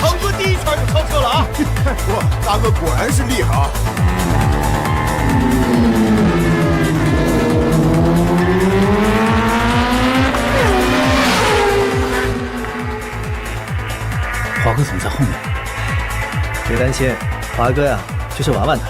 堂哥第一圈就超车了啊！哇，大哥果然是厉害啊！华哥怎么在后面？别担心，华哥呀，就是玩玩他。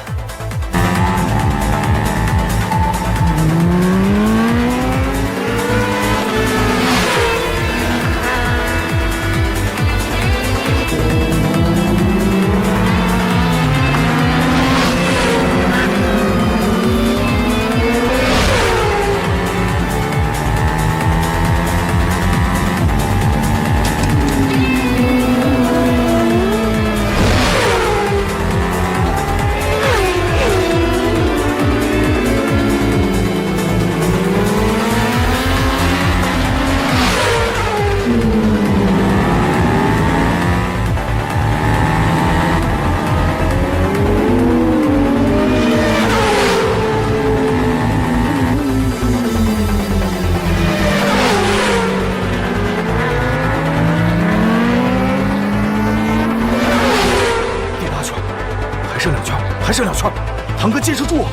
还剩2圈，堂哥坚持住！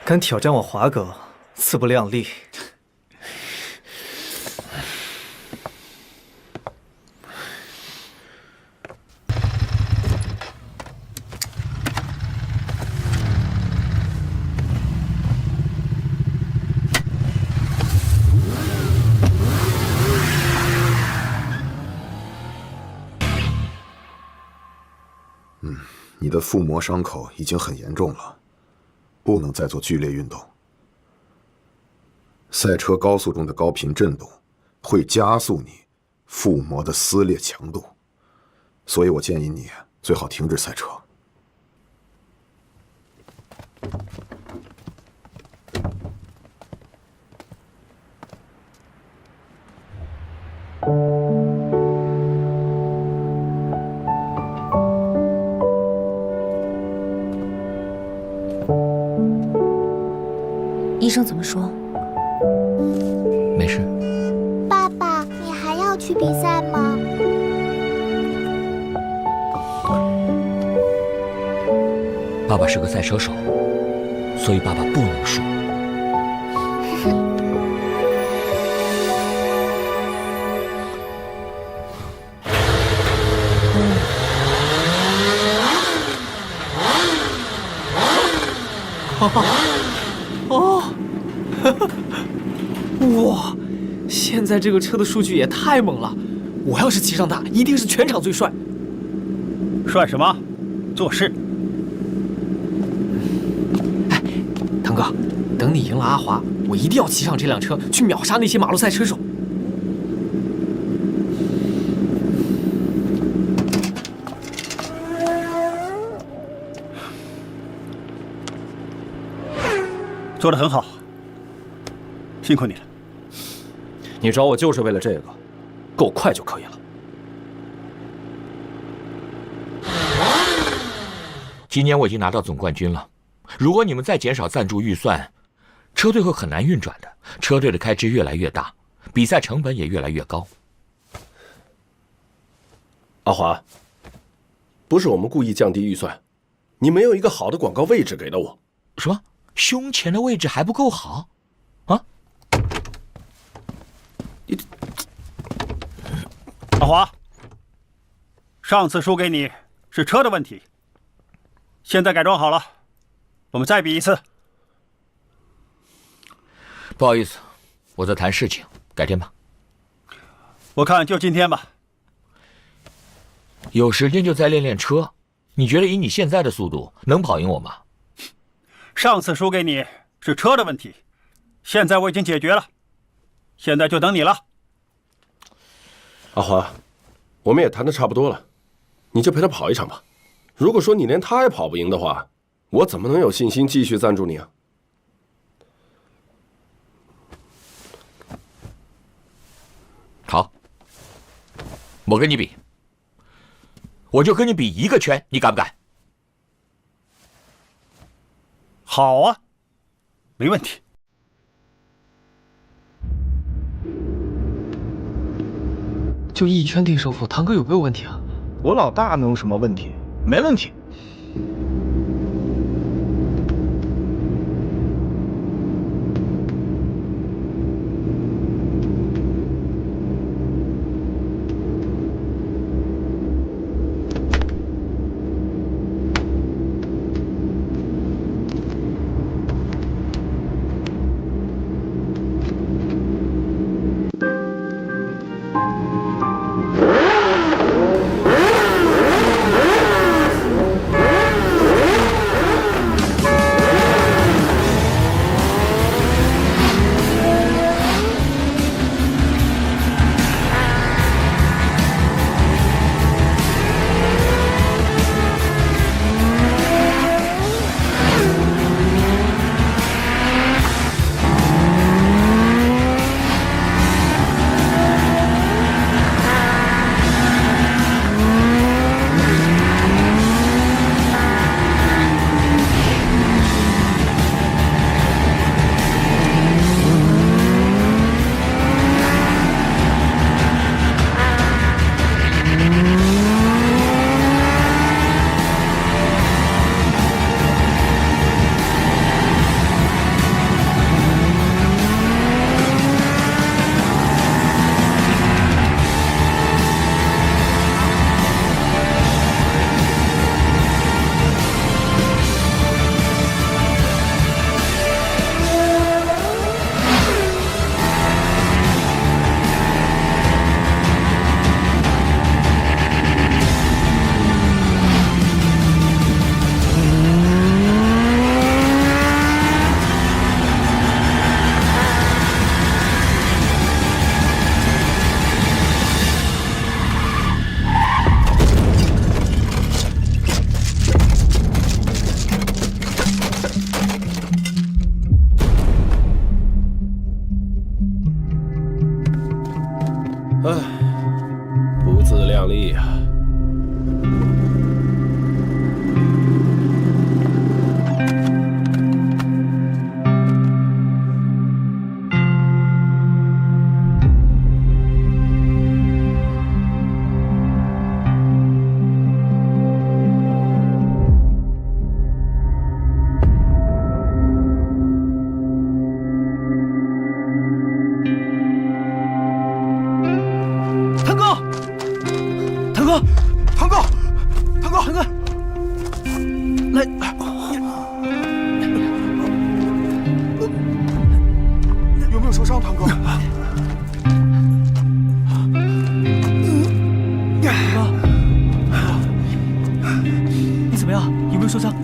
敢挑战我华哥，自不量力！你的腹膜伤口已经很严重了。 不能再做剧烈运动。赛车高速中的高频振动会加速你腹膜的撕裂强度，所以我建议你最好停止赛车。医生怎么说？没事。爸爸，你还要去比赛吗？爸爸是个赛车手，所以爸爸不能输。哦，哇！现在这个车的数据也太猛了，我要是骑上它，一定是全场最帅。帅什么？做事。哎，腾哥，等你赢了阿华，我一定要骑上这辆车去秒杀那些马路赛车手。做得很好，辛苦你了。你找我就是为了这个，够快就可以了。今年我已经拿到总冠军了，如果你们再减少赞助预算，车队会很难运转的。车队的开支越来越大，比赛成本也越来越高。阿华，不是我们故意降低预算，你没有一个好的广告位置给了我。什么？胸前的位置还不够好？啊？阿华，上次输给你是车的问题，现在改装好了，我们再比一次。不好意思，我在谈事情，改天吧。我看就今天吧。有时间就再练练车。你觉得以你现在的速度能跑赢我吗？上次输给你是车的问题，现在我已经解决了，现在就等你了。阿华，我们也谈得差不多了，你就陪他跑一场吧。如果说你连他也跑不赢的话，我怎么能有信心继续赞助你啊？好，我跟你比，我就跟你比一个圈，你敢不敢？好啊，没问题。就一圈定胜负，堂哥有没有问题啊？我老大能有什么问题？没问题。不自量力呀！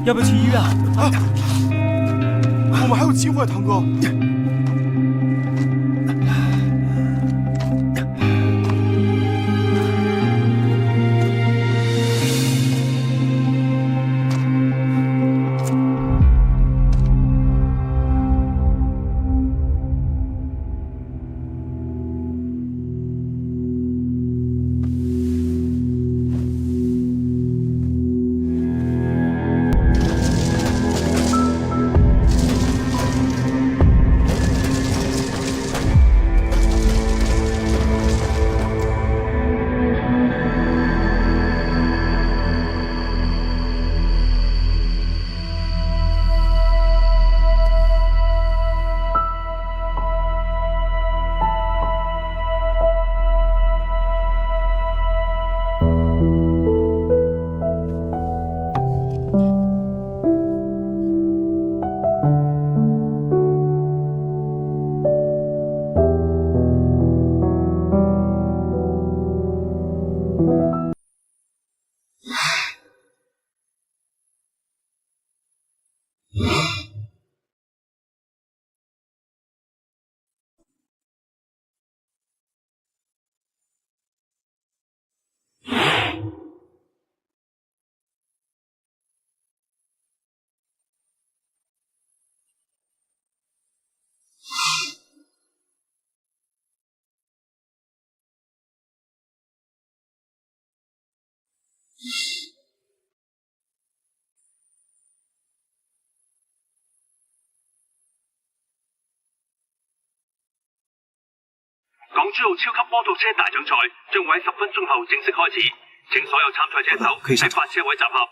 要不要去医院啊？我们还有机会，堂哥。港珠澳超級摩托车大奖赛将会喺10分钟后正式开始，请所有参赛者手喺发车位集合。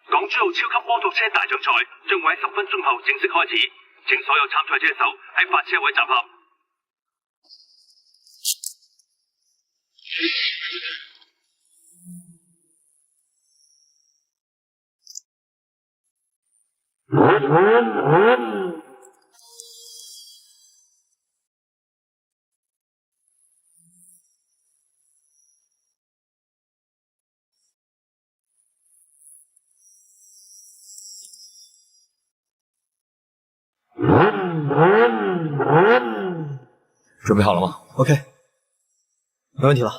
港珠澳超级摩托车大奖赛将会喺10分钟后正式开始，请所有参赛者手喺发车位集合。准备好了吗 ？OK，没问题了。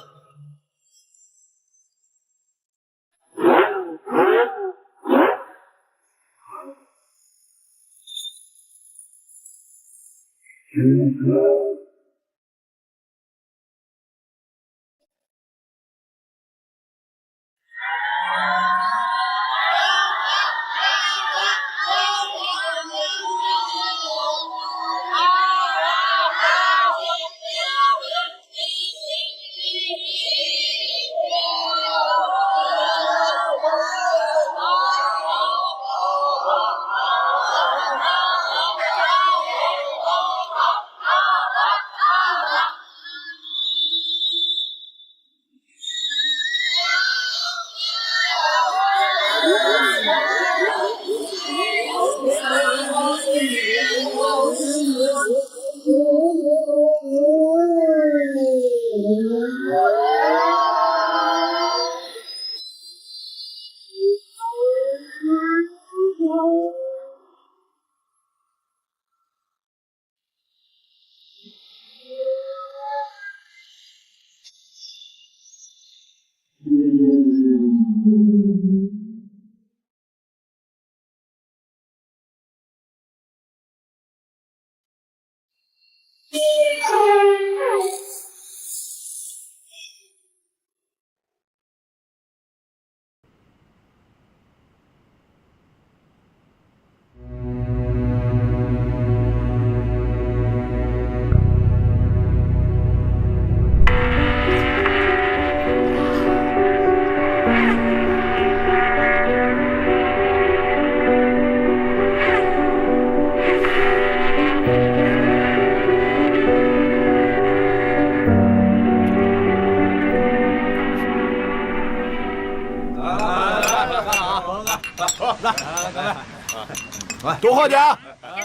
多喝点，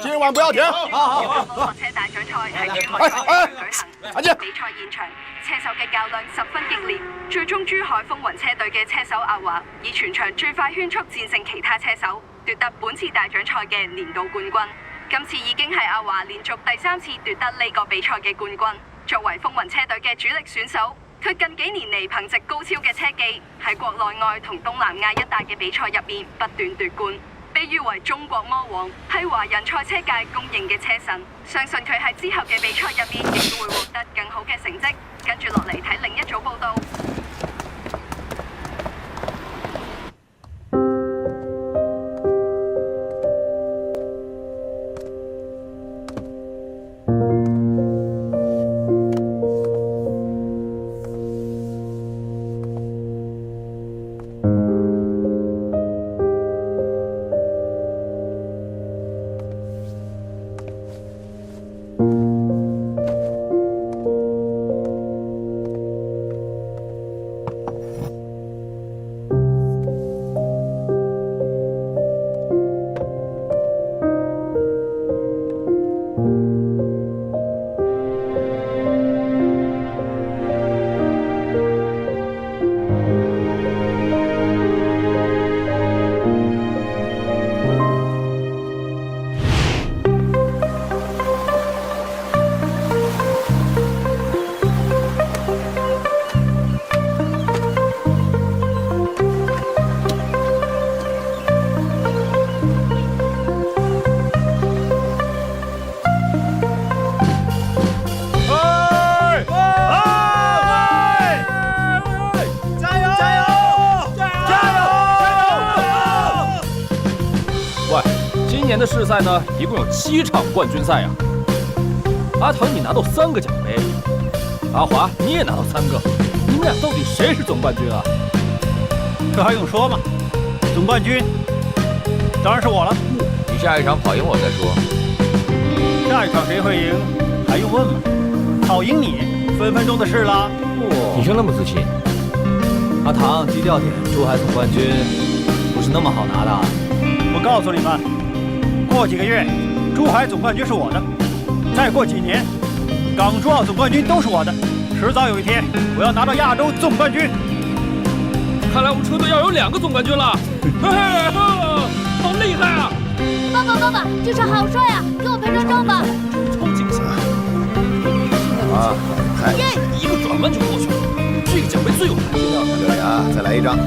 今晚不要停。好。车大奖赛喺珠海海举行，安靜。比赛现场，车手嘅较量十分激烈，最终珠海风云车队嘅车手阿华以全场最快圈速战胜其他车手，夺得本次大奖赛嘅年度冠军。今次已经系阿华连续第3次夺得呢个比赛嘅冠军。作为风云车队嘅主力选手，佢近几年嚟凭藉高超嘅车技，喺国内外同东南亚一带嘅比赛入面不断夺冠。被誉為中國魔王，係華人賽車界公認嘅車神。相信佢喺之後嘅比賽入面，亦都會獲得更好嘅成績。跟住落嚟睇另一組報道。年的世赛呢，一共有7场冠军赛呀。阿唐，你拿到3个奖杯，阿华你也拿到3个，你们俩到底谁是总冠军啊？这还用说吗？总冠军当然是我了。你下一场跑赢我再说。下一场谁会赢，还用问吗？跑赢你，分分钟的事啦。你就那么自信？阿唐，低调点，珠海总冠军不是那么好拿的。我告诉你们，过几个月，珠海总冠军是我的；再过几年，港珠澳总冠军都是我的。迟早有一天，我要拿到亚洲总冠军。看来我们车队要有2个总冠军了，嘿嘿，好厉害啊！爸爸，这车好帅啊！给我拍张照吧。超精彩！啊，嗨，一个转弯就过去了，这个奖杯最有含金量。刘雅，再来一张。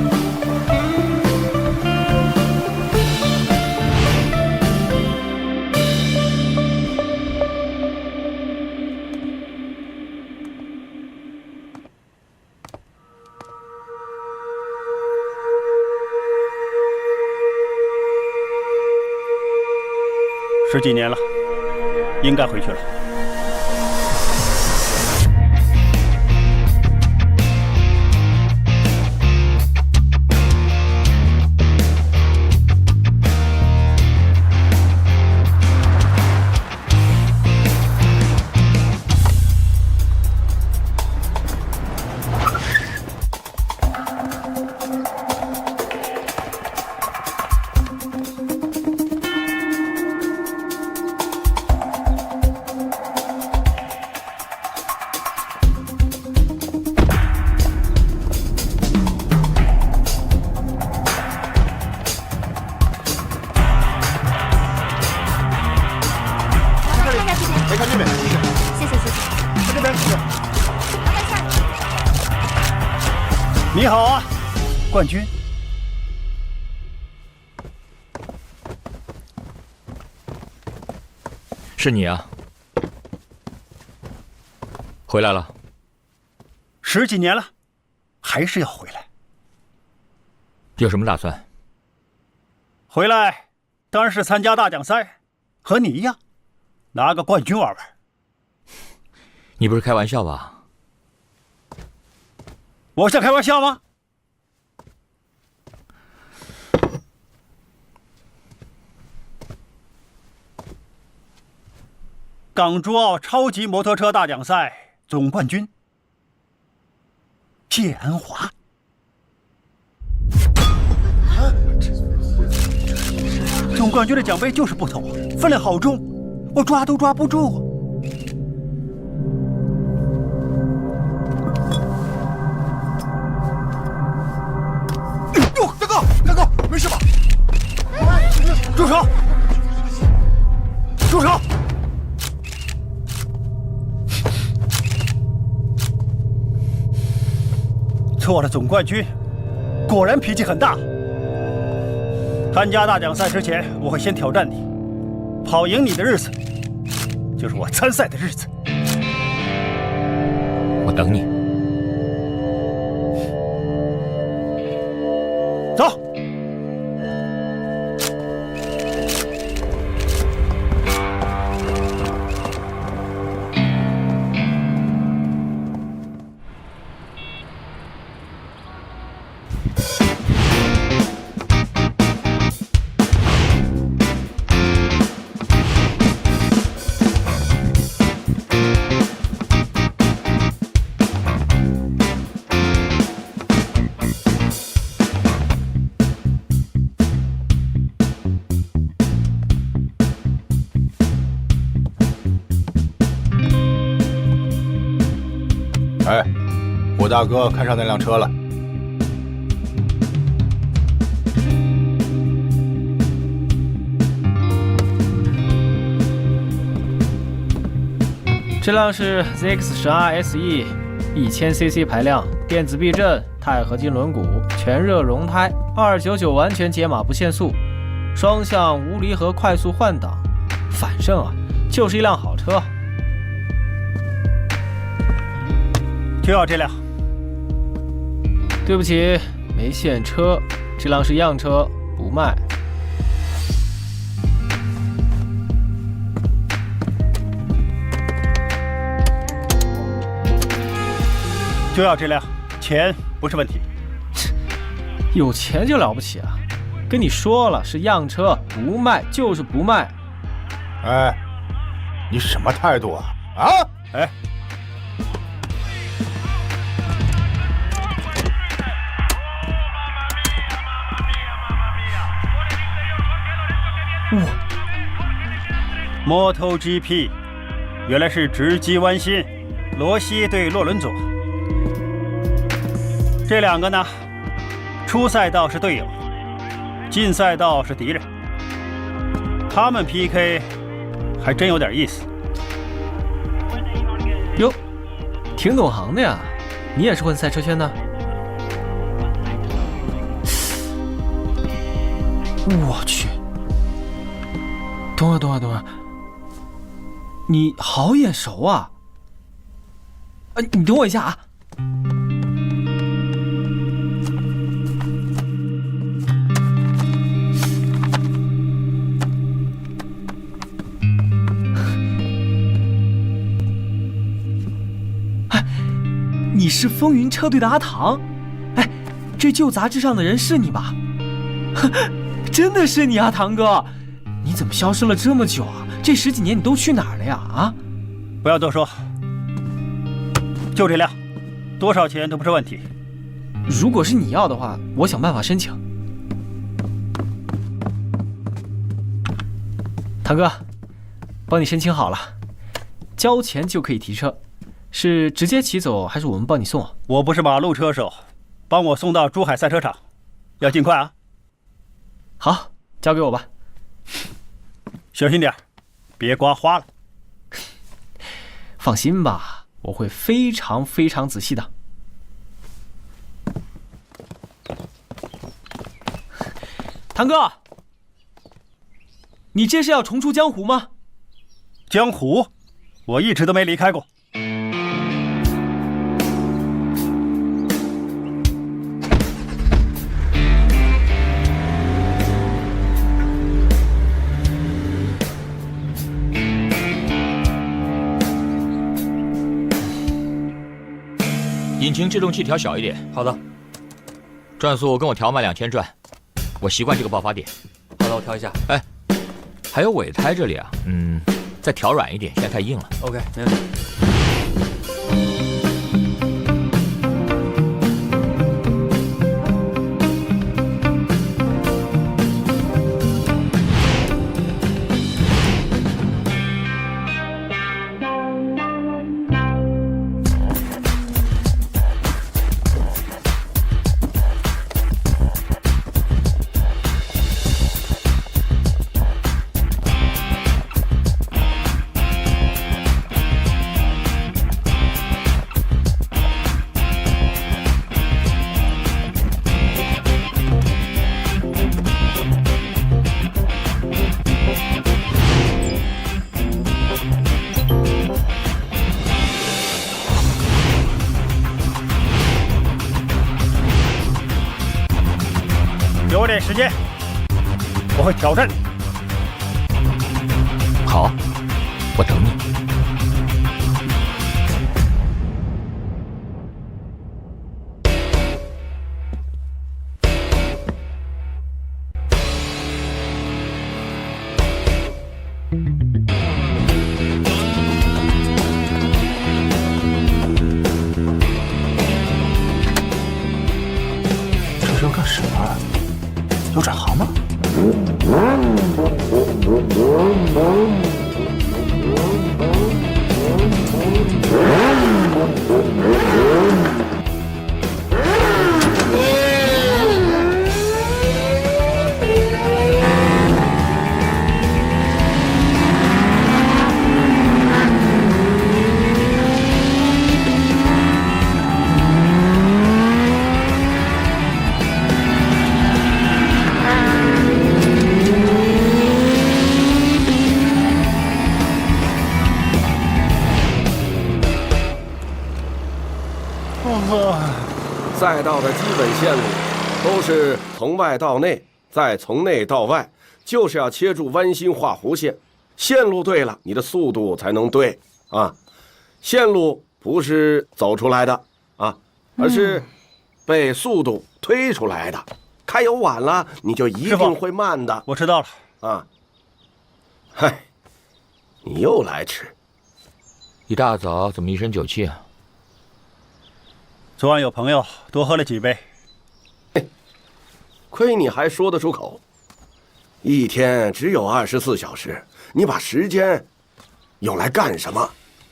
10几年了，应该回去了。你好啊，冠军。是你啊，回来了。10几年了，还是要回来。有什么打算？回来当然是参加大奖赛，和你一样，拿个冠军玩玩。你不是开玩笑吧？我像开玩笑吗？港珠澳超级摩托车大奖赛总冠军谢安华。总冠军的奖杯就是不同，分量好重，我抓都抓不住。大哥，没事吧？住手！住手！做了总冠军，果然脾气很大。参加大奖赛之前，我会先挑战你，跑赢你的日子，就是我参赛的日子。我等你。走。哎，胡大哥看上那辆车了。这辆是 ZX12 SE，1000cc 排量，电子避震，钛合金轮毂，全热熔胎，299完全解码不限速，双向无离合快速换挡，反正啊，就是一辆好车。就要这辆。对不起，没现车，这辆是样车，不卖。就要这辆，钱不是问题。有钱就了不起啊？跟你说了是样车，不卖就是不卖。哎，你什么态度啊？啊？哎，哇 ，MotoGP， 原来是直击弯心，罗西对洛伦佐。这两个呢，出赛道是队友，进赛道是敌人。他们 PK 还真有点意思。哟，挺懂行的呀，你也是混赛车圈的？我去，等会儿，你好眼熟啊！你等我一下啊。你是风云车队的阿唐？哎，这旧杂志上的人是你吧？真的是你啊，唐哥！你怎么消失了这么久啊？这10几年你都去哪儿了呀？啊！不要多说，就这辆，多少钱都不是问题。如果是你要的话，我想办法申请。唐哥，帮你申请好了，交钱就可以提车。是直接骑走，还是我们帮你送啊？我不是马路车手，帮我送到珠海赛车场，要尽快啊！好，交给我吧。小心点，别刮花了。放心吧，我会非常非常仔细的。唐哥，你这是要重出江湖吗？江湖，我一直都没离开过。引擎制动器调小一点。好的。转速跟我调慢2000转，我习惯这个爆发点。好的，我调一下。哎，还有尾胎这里啊，再调软一点，现在太硬了。OK， 没问题。给我点时间，我会挑战你。好，我等你。这是要干什么？有转行吗？赛道的基本线路都是从外到内，再从内到外，就是要切住弯心画弧线。线路对了，你的速度才能对啊。线路不是走出来的啊，而是被速度推出来的。开油晚了，你就一定会慢的。我知道了。啊，嗨，你又来迟。一大早怎么一身酒气啊？昨晚有朋友多喝了几杯。亏你还说得出口。一天只有24小时，你把时间用来干什么？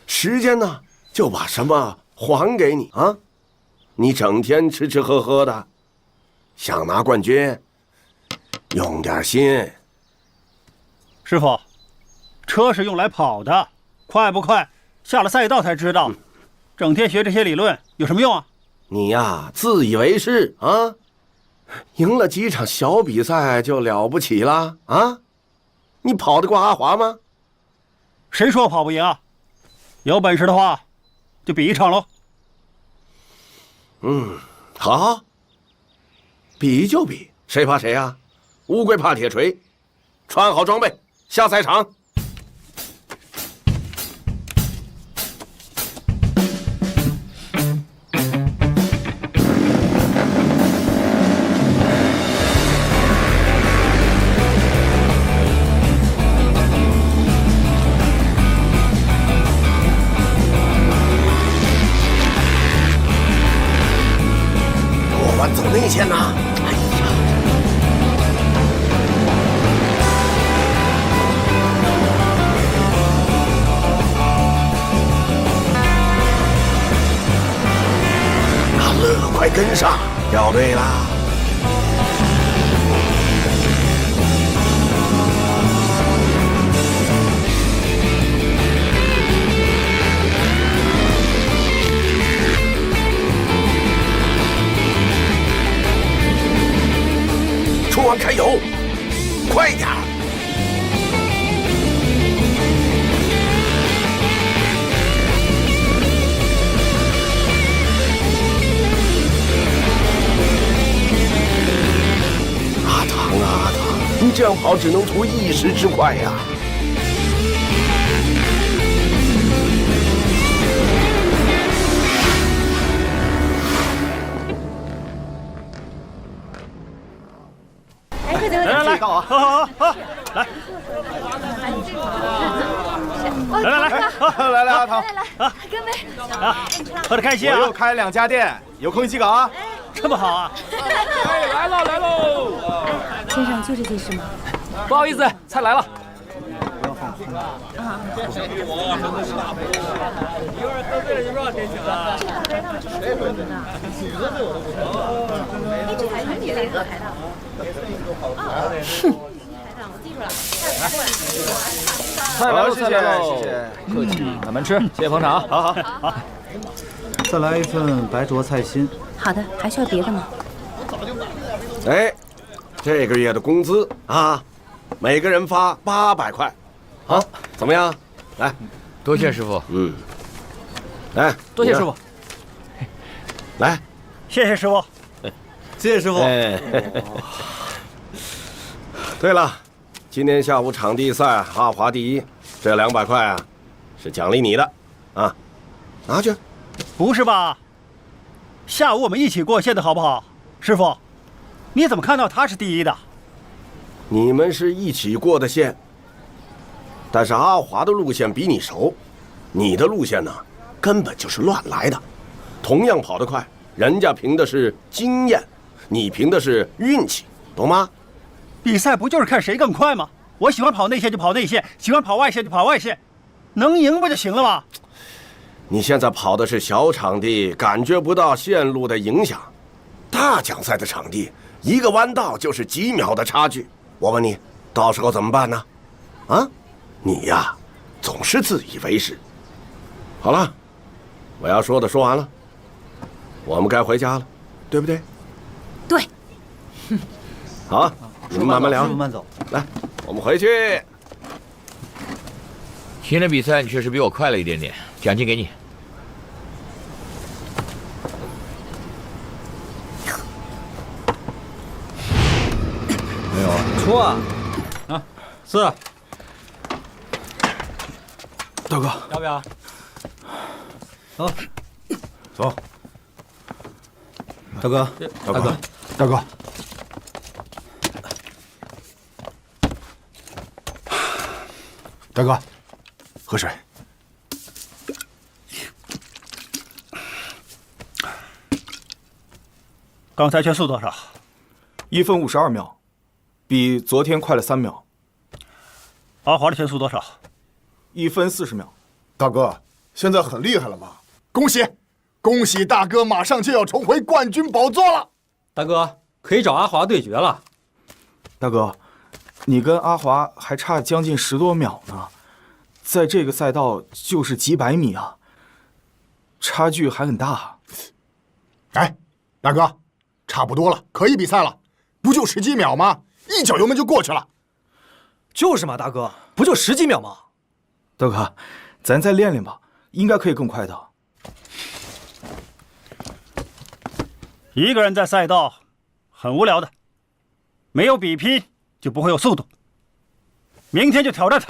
时间呢，就把什么还给你啊？你整天吃吃喝喝的，想拿冠军，用点心。师傅，车是用来跑的，快不快，下了赛道才知道。整天学这些理论有什么用啊？你呀，自以为是啊！赢了几场小比赛就了不起了啊？你跑得过阿华吗？谁说我跑不赢啊？有本事的话，就比一场喽。好，比就比，谁怕谁啊？乌龟怕铁锤，穿好装备，下赛场。走内线呐！哎呀，阿乐，快跟上，掉队啦！冲完开油，快点儿！阿唐啊阿唐，你这样跑只能图一时之快呀！来，好，来，来，阿唐，啊，干杯！喝得开心啊！我又开2家店，有空一起搞啊！这么好啊！来喽！先生就这件事吗？不好意思，菜来了。菜来喽，谢谢，客气，慢慢吃，谢谢捧场。好。再来一份白灼菜心。好的，还需要别的吗？哎，这个月的工资啊，每个人发800块，好，怎么样？来，多谢师傅。来，多谢师傅。来，谢谢师傅。谢谢师傅。对了，今天下午场地赛阿华第一，这200块啊，是奖励你的，啊，拿去。不是吧？下午我们一起过线的好不好？师傅，你怎么看到他是第一的？你们是一起过的线，但是阿华的路线比你熟，你的路线呢，根本就是乱来的。同样跑得快，人家凭的是经验，你凭的是运气，懂吗？比赛不就是看谁更快吗？我喜欢跑内线就跑内线，喜欢跑外线就跑外线，能赢不就行了吗？你现在跑的是小场地，感觉不到线路的影响。大奖赛的场地，一个弯道就是几秒的差距。我问你，到时候怎么办呢？啊，你呀，总是自以为是。好了，我要说的说完了，我们该回家了，对不对？对。好，你们慢慢聊，慢走。来，我们回去。今天比赛你确实比我快了一点点，奖金给你。没有啊？出啊！啊，是。大哥，要不要？走。走。大哥，大哥，大哥，大哥，喝水。刚才圈速多少？1分52秒，比昨天快了3秒。阿华的圈速多少？1分40秒。大哥，现在很厉害了吧？恭喜，恭喜大哥，马上就要重回冠军宝座了。大哥，可以找阿华对决了。大哥，你跟阿华还差将近10多秒呢，在这个赛道就是几百米啊，差距还很大。哎，大哥，差不多了，可以比赛了。不就10几秒吗？一脚油门就过去了。就是嘛，大哥，不就10几秒吗？大哥，咱再练练吧，应该可以更快的。一个人在赛道很无聊的，没有比拼就不会有速度。明天就挑战他。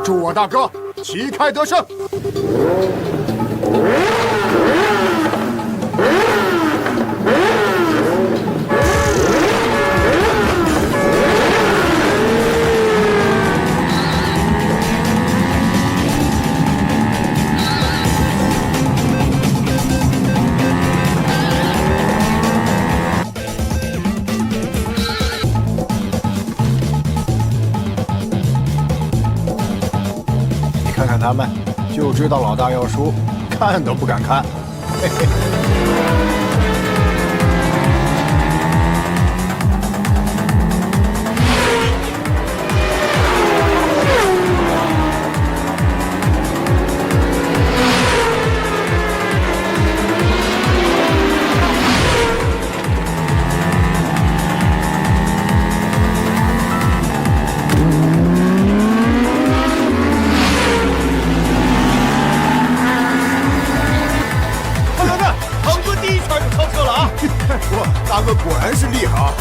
祝我大哥旗开得胜！看看他们，就知道老大要输，看都不敢看。嘿嘿。哇，大哥果然是厉害啊！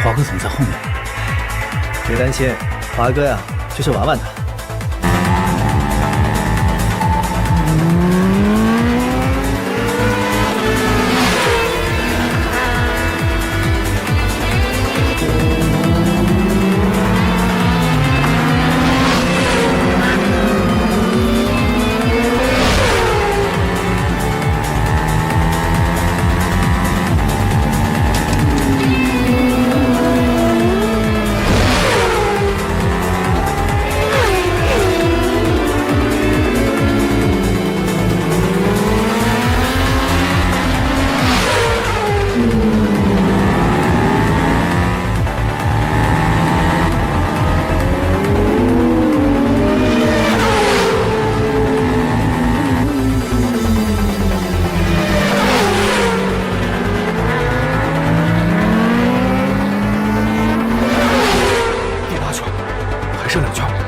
华哥怎么在后面？别担心，华哥呀，就是玩玩他。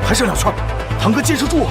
还剩2圈，堂哥坚持住！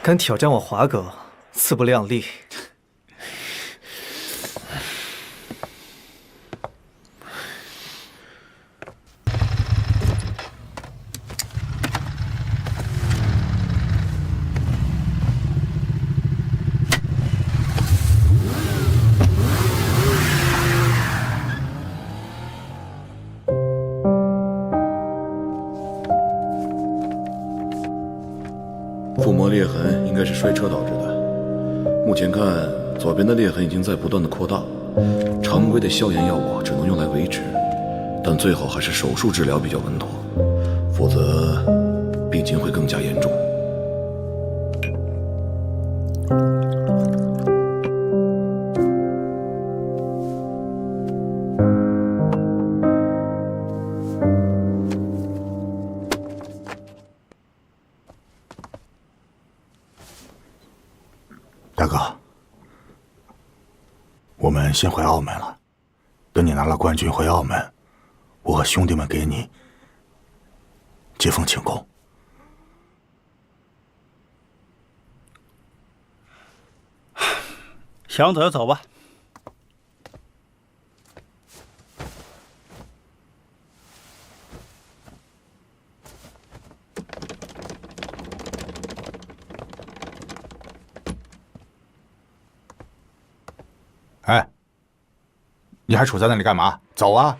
敢挑战我华哥，自不量力。覆膜裂痕应该是摔车导致的。目前看，左边的裂痕已经在不断的扩大，常规的消炎药物只能用来维持，但最好还是手术治疗比较稳妥，否则病情会更加严重。大哥，我们先回澳门了。等你拿了冠军回澳门，我和兄弟们给你接风请功。想走就走吧。哎，你还杵在那里干嘛？走啊！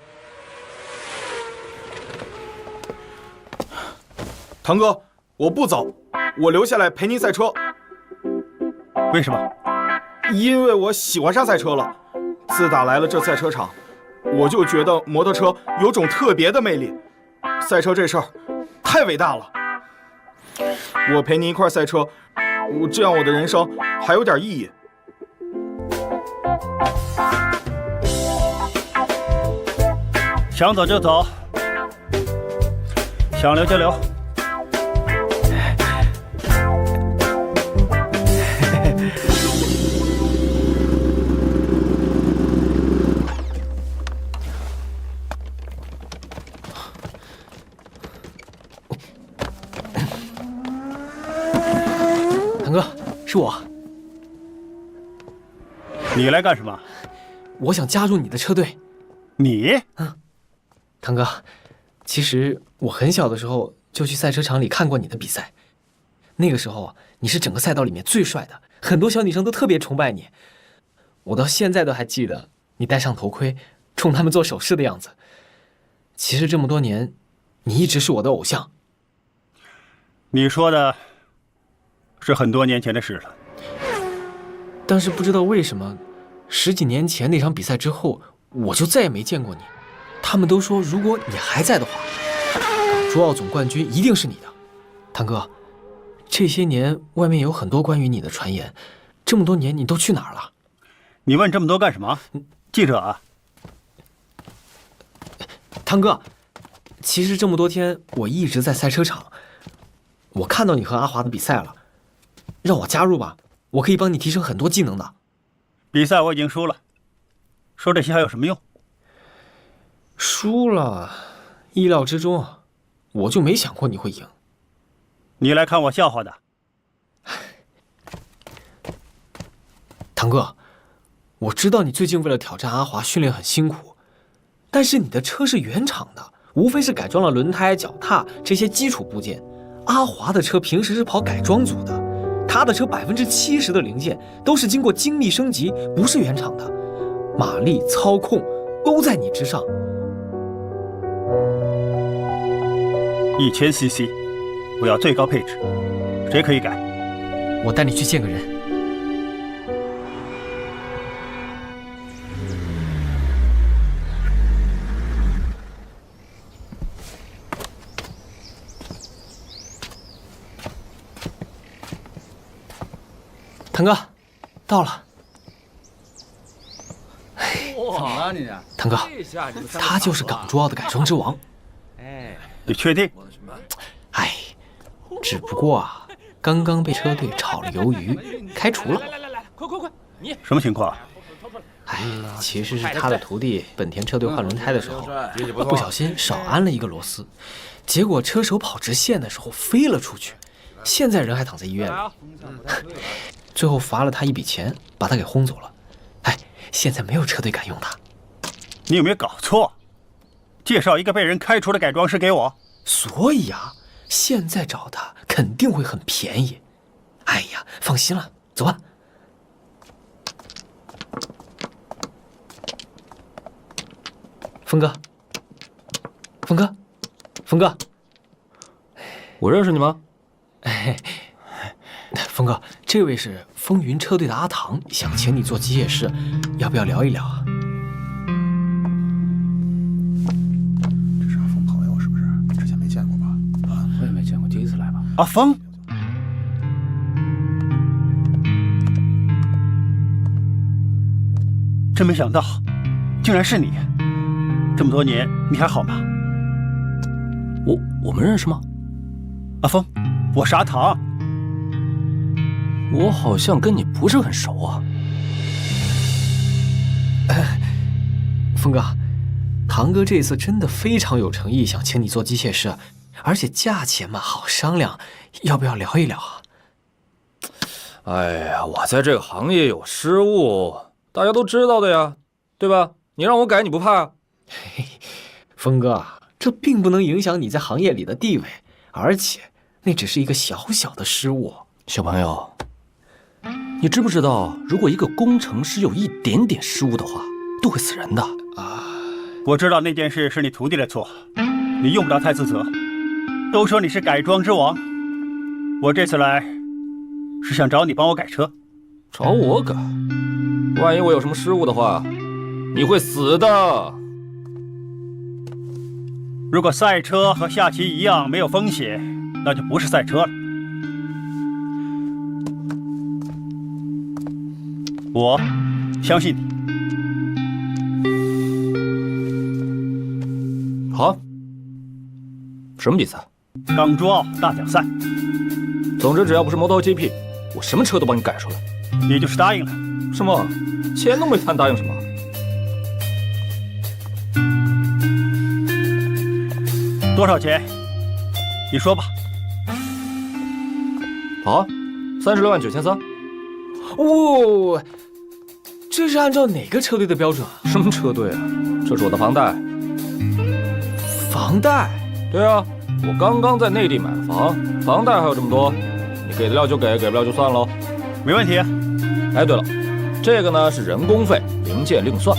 堂哥，我不走，我留下来陪您赛车。为什么？因为我喜欢上赛车了。自打来了这赛车场，我就觉得摩托车有种特别的魅力。赛车这事儿太伟大了。我陪您一块赛车，这样我的人生还有点意义。想走就走，想留就留。堂哥，是我。你来干什么？我想加入你的车队。你？堂哥，其实我很小的时候就去赛车场里看过你的比赛，那个时候啊，你是整个赛道里面最帅的，很多小女生都特别崇拜你。我到现在都还记得你戴上头盔，冲他们做手势的样子。其实这么多年，你一直是我的偶像。你说的是很多年前的事了。但是不知道为什么，10几年前那场比赛之后，我就再也没见过你。他们都说，如果你还在的话，港珠澳总冠军一定是你的。堂哥，这些年外面有很多关于你的传言，这么多年你都去哪儿了？你问这么多干什么？记者啊？堂哥，其实这么多天我一直在赛车场，我看到你和阿华的比赛了，让我加入吧，我可以帮你提升很多技能的。比赛我已经输了，说这些还有什么用？输了，意料之中，我就没想过你会赢。你来看我笑话的。堂哥，我知道你最近为了挑战阿华训练很辛苦，但是你的车是原厂的，无非是改装了轮胎、脚踏这些基础部件。阿华的车平时是跑改装组的，他的车70%的零件都是经过精密升级，不是原厂的，马力、操控都在你之上。1000 cc， 我要最高配置，谁可以改？我带你去见个人。堂哥，到了。哇，你堂哥，他就是港珠澳的改装之王。哎，你确定？哎，只不过啊，刚刚被车队炒了鱿鱼，开除了。来，快，你什么情况？哎，其实是他的徒弟本田车队换轮胎的时候，不小心少安了一个螺丝，结果车手跑直线的时候飞了出去，现在人还躺在医院里。最后罚了他一笔钱，把他给轰走了。哎，现在没有车队敢用他。你有没有搞错？介绍一个被人开除的改装师给我？所以啊，现在找他肯定会很便宜。哎呀，放心了，走吧。峰哥，峰哥，峰哥，我认识你吗？哎，峰哥，这位是风云车队的阿唐，想请你做机械师，要不要聊一聊啊？这是阿峰朋友是不是？之前没见过吧？啊，我也没见过，第一次来吧。阿峰，真没想到，竟然是你！这么多年，你还好吗？我们认识吗？阿峰，我是阿唐。我好像跟你不是很熟啊。峰哥，唐哥这次真的非常有诚意，想请你做机械师，而且价钱嘛好商量，要不要聊一聊啊？哎呀，我在这个行业有失误，大家都知道的呀，对吧？你让我改，你不怕啊？峰哥，这并不能影响你在行业里的地位，而且那只是一个小小的失误。小朋友，你知不知道，如果一个工程师有一点点失误的话，都会死人的啊！我知道那件事是你徒弟的错，你用不着太自责。都说你是改装之王，我这次来是想找你帮我改车。找我改？万一我有什么失误的话，你会死的。如果赛车和下棋一样没有风险，那就不是赛车了。我相信你。好，什么比赛？港珠澳大奖赛。总之，只要不是摩托 GP， 我什么车都帮你改出来。你就是答应了？什么？钱都没谈，答应什么？多少钱？你说吧。好，36万9300。哦，这是按照哪个车队的标准啊？什么车队啊？这是我的房贷。房贷？对啊，我刚刚在内地买了房，房贷还有这么多，你给得了就给，给不了就算喽。没问题。哎，对了，这个呢是人工费，零件另算。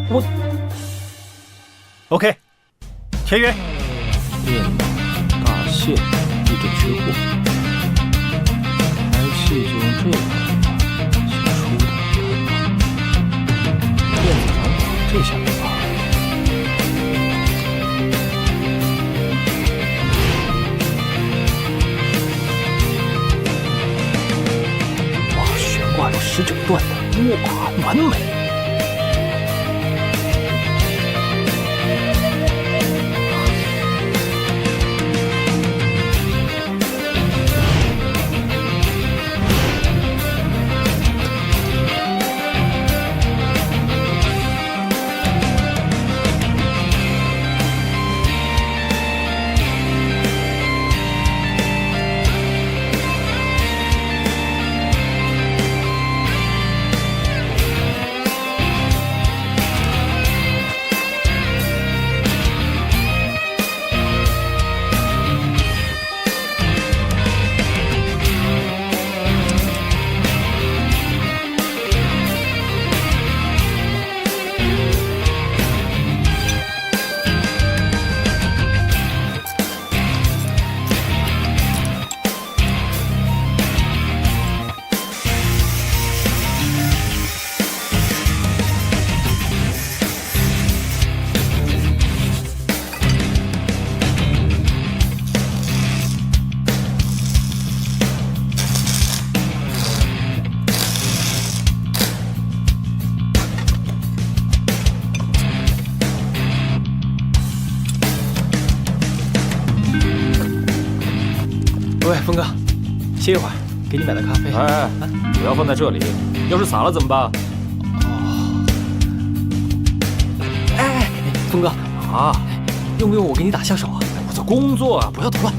我 OK， 签约。电脑大限，地震缺货，排气就用这个先出的，电子掌管这下没法了。哇，悬挂有19段的，哇，完美。喂，峰哥，歇一会儿，给你买的咖啡。哎，不要放在这里，要是洒了怎么办？哦。哎，峰哥啊，用不用我给你打下手啊？我在工作啊，不要捣乱。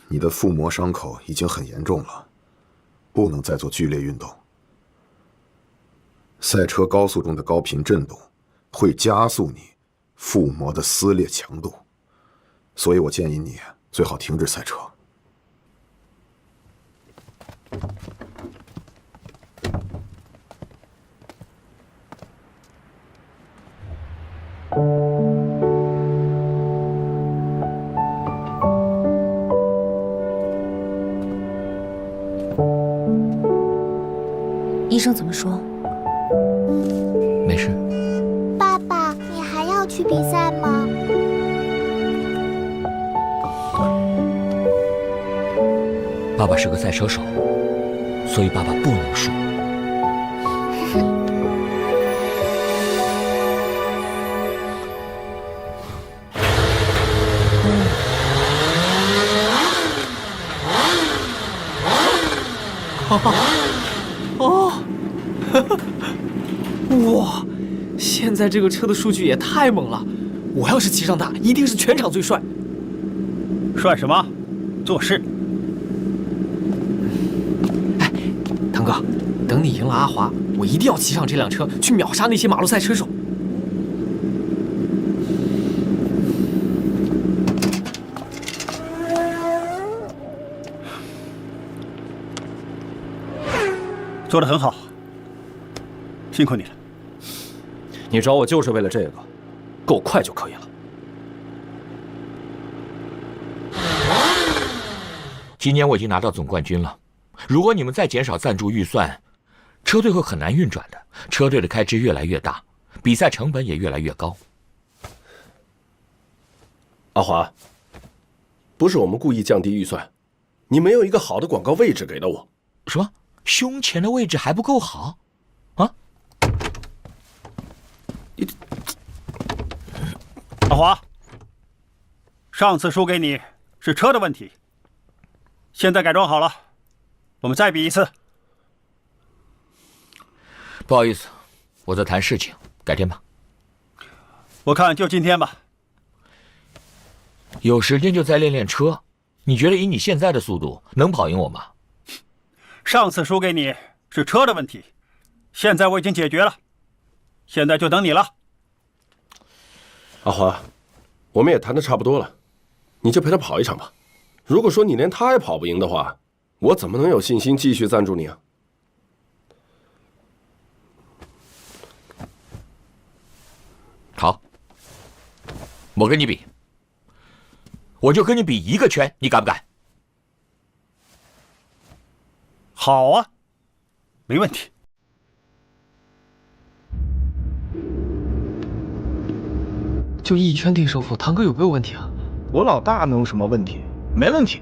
你的腹膜伤口已经很严重了，不能再做剧烈运动。赛车高速中的高频振动会加速你腹膜的撕裂强度，所以我建议你最好停止赛车。医生怎么说？没事。爸爸，你还要去比赛吗？爸爸是个赛车手，所以爸爸不能输。哇，现在这个车的数据也太猛了！我要是骑上它，一定是全场最帅。帅什么？做事。哎，腾哥，等你赢了阿华，我一定要骑上这辆车去秒杀那些马路赛车手。做得很好，辛苦你了。你找我就是为了这个，够快就可以了。今年我已经拿到总冠军了，如果你们再减少赞助预算，车队会很难运转的。车队的开支越来越大，比赛成本也越来越高。阿华，不是我们故意降低预算，你没有一个好的广告位置给了我。什么？胸前的位置还不够好？啊？阿华，上次输给你是车的问题，现在改装好了，我们再比一次。不好意思，我在谈事情，改天吧。我看就今天吧。有时间就再练练车。你觉得以你现在的速度能跑赢我吗？上次输给你是车的问题，现在我已经解决了，现在就等你了。阿华，我们也谈得差不多了，你就陪他跑一场吧。如果说你连他也跑不赢的话，我怎么能有信心继续赞助你啊？好，我跟你比，我就跟你比一个圈，你敢不敢？好啊，没问题。就一圈定胜负，堂哥有没有问题啊？我老大能有什么问题？没问题。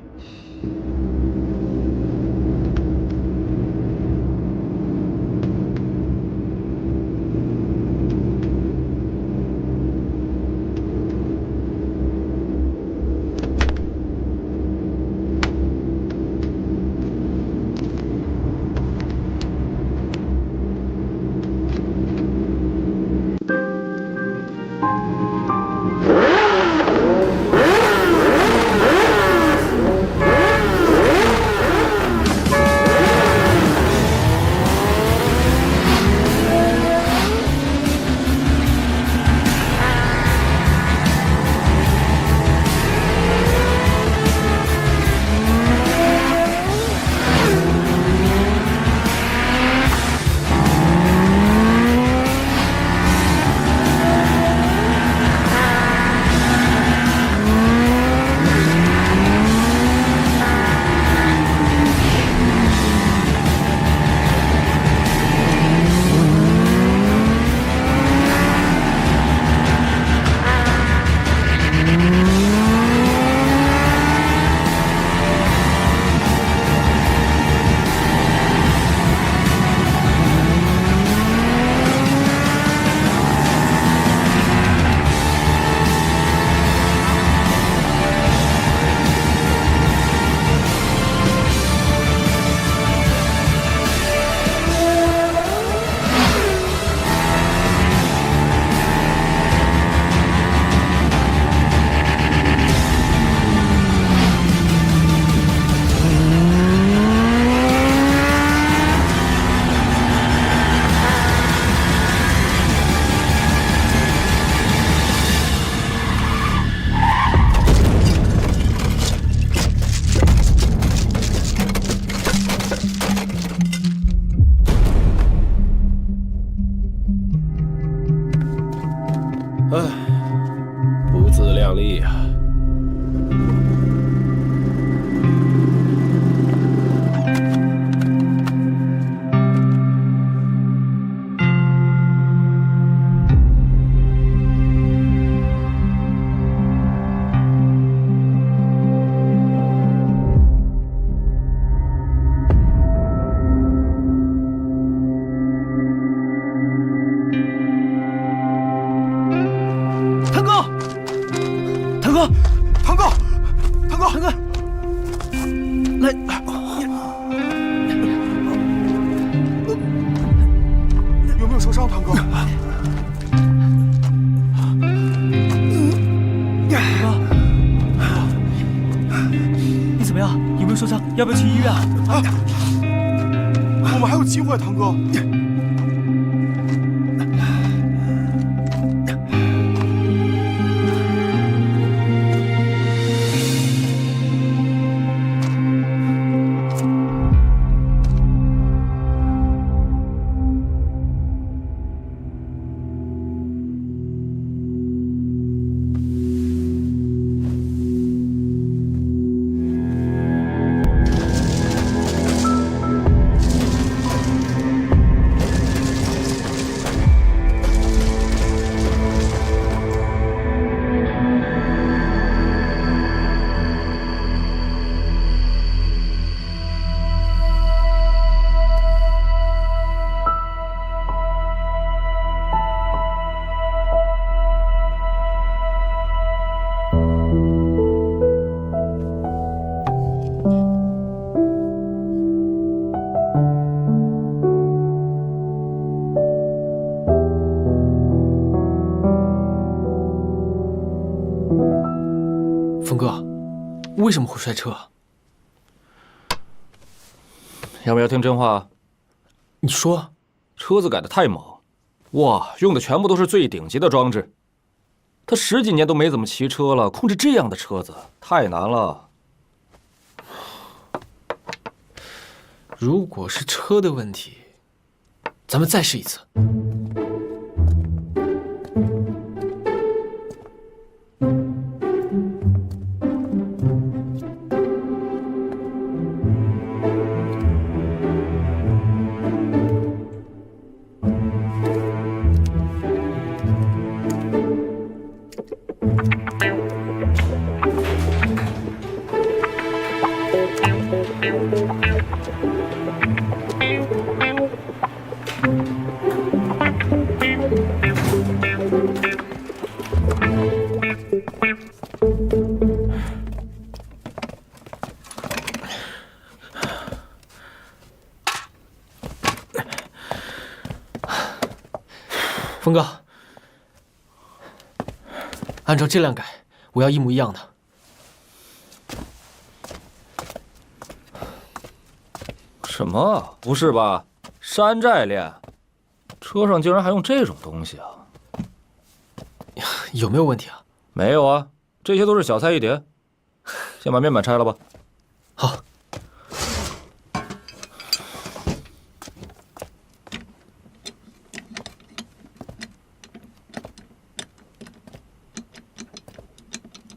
奖励呀！要不要去医院啊？我们还有机会，堂哥。峰哥，为什么会摔车？要不要听真话？你说，车子改得太猛，哇，用的全部都是最顶级的装置。他10几年都没怎么骑车了，控制这样的车子太难了。如果是车的问题，咱们再试一次。峰哥，按照这辆改，我要一模一样的。什么？不是吧？山寨链？车上竟然还用这种东西啊？有没有问题啊？没有啊，这些都是小菜一碟。先把面板拆了吧。好。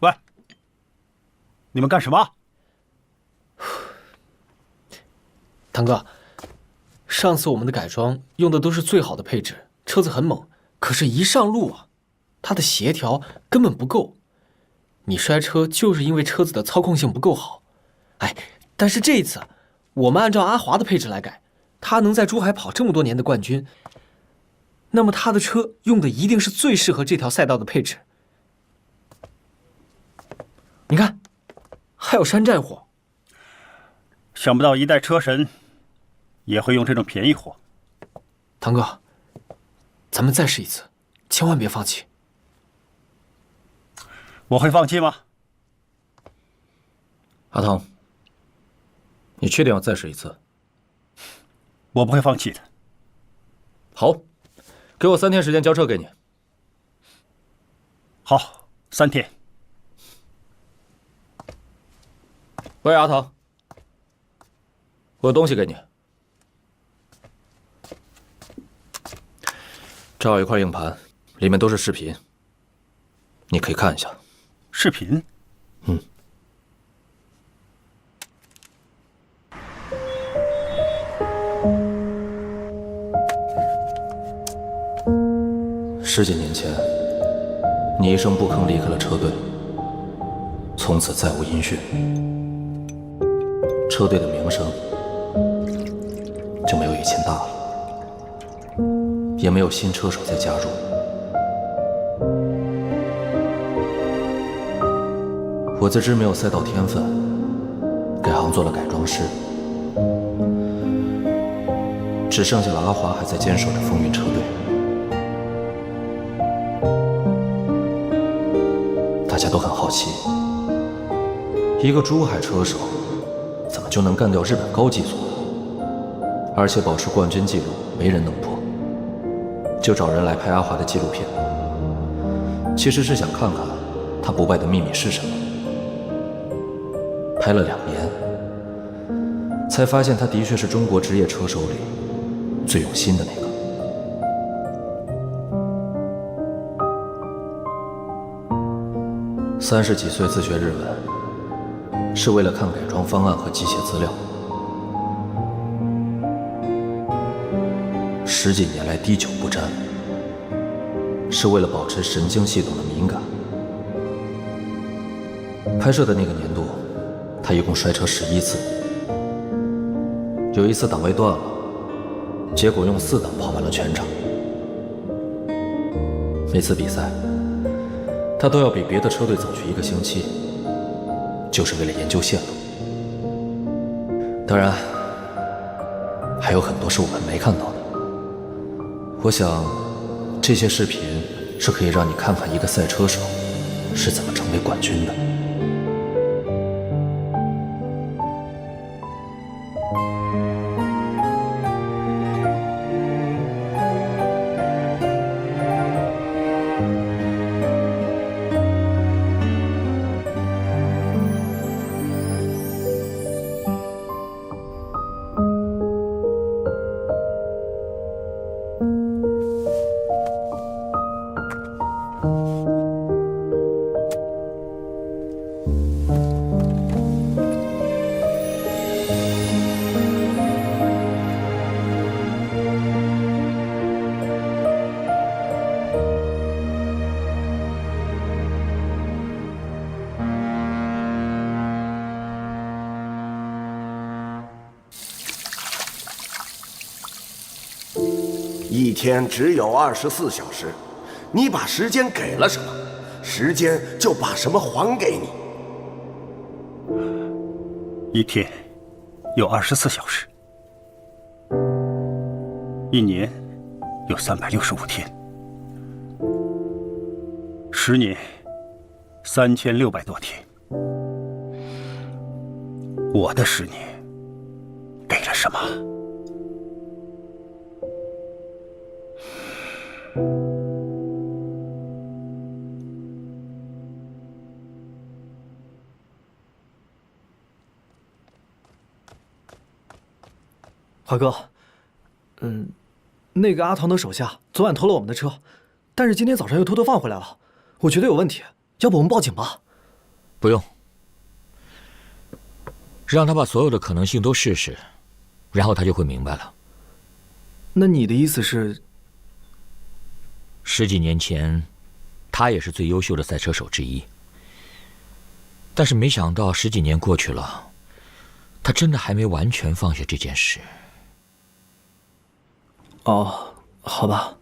喂，你们干什么？堂哥，上次我们的改装用的都是最好的配置，车子很猛，可是一上路啊，它的协调根本不够。你摔车就是因为车子的操控性不够好。哎，但是这一次，我们按照阿华的配置来改，他能在珠海跑这么多年的冠军，那么他的车用的一定是最适合这条赛道的配置。你看，还有山寨货。想不到一代车神也会用这种便宜货。堂哥，咱们再试一次，千万别放弃。我会放弃吗？阿汤，你确定要再试一次？我不会放弃的。好，给我3天时间交车给你。好，3天。喂，阿汤，我有东西给你。这有一块硬盘，里面都是视频，你可以看一下。视频？嗯。10几年前，你一声不吭离开了车队，从此再无音讯，车队的名声就没有以前大了，也没有新车手再加入。我自知没有赛道天分，改行做了改装师，只剩下了阿华还在坚守着风云车队。大家都很好奇，一个珠海车手怎么就能干掉日本高级组，而且保持冠军纪录没人能破，就找人来拍阿华的纪录片。其实是想看看他不败的秘密是什么。拍了2年，才发现他的确是中国职业车手里最用心的那个。30几岁自学日文，是为了看改装方案和机械资料。10几年来滴酒不沾，是为了保持神经系统的敏感。拍摄的那个年度，他一共摔车11次，有一次档位断了，结果用4档跑完了全场。每次比赛，他都要比别的车队早去1个星期，就是为了研究线路。当然，还有很多是我们没看到的。我想，这些视频是可以让你看看一个赛车手是怎么成为冠军的。一天只有24小时，你把时间给了什么，时间就把什么还给你。一天有24小时，一年有365天，10年3600多天。我的10年给了什么？华哥，那个阿唐的手下昨晚偷了我们的车，但是今天早上又偷偷放回来了，我觉得有问题，要不我们报警吧？不用，让他把所有的可能性都试试，然后他就会明白了。那你的意思是？10几年前，他也是最优秀的赛车手之一，但是没想到10几年过去了，他真的还没完全放下这件事。哦，好吧。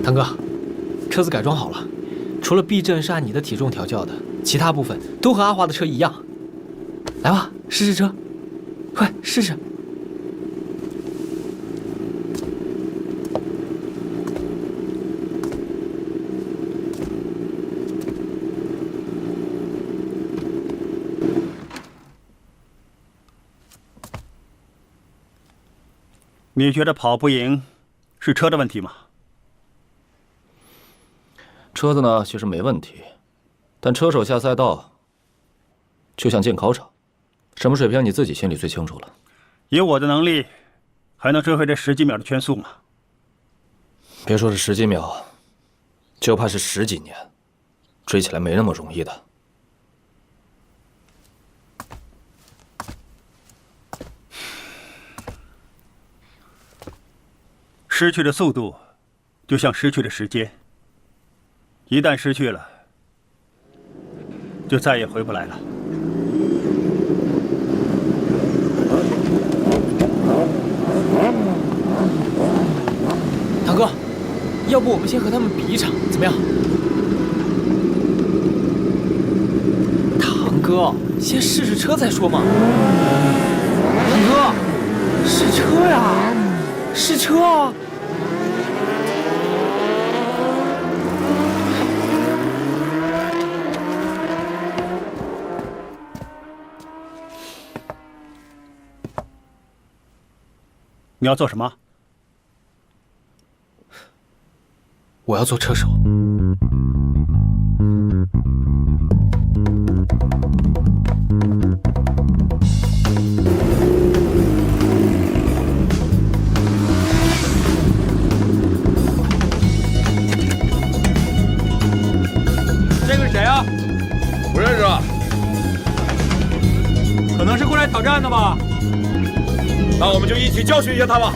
堂哥，车子改装好了，除了避震是按你的体重调教的，其他部分都和阿华的车一样。来吧，试试车，快试试。你觉得跑不赢是车的问题吗？车子呢，其实没问题，但车手下赛道就像进考场，什么水平你自己心里最清楚了。以我的能力，还能追回这10几秒的圈速吗？别说是10几秒，就怕是10几年，追起来没那么容易的。失去的速度，就像失去了时间。一旦失去了，就再也回不来了。堂哥，要不我们先和他们比一场，怎么样？堂哥，先试试车再说嘛。堂哥，试车呀，试车啊！你要做什么？我要做车手。这个是谁啊？不认识啊。可能是过来挑战的吧。那我们就一起教训一下他吧。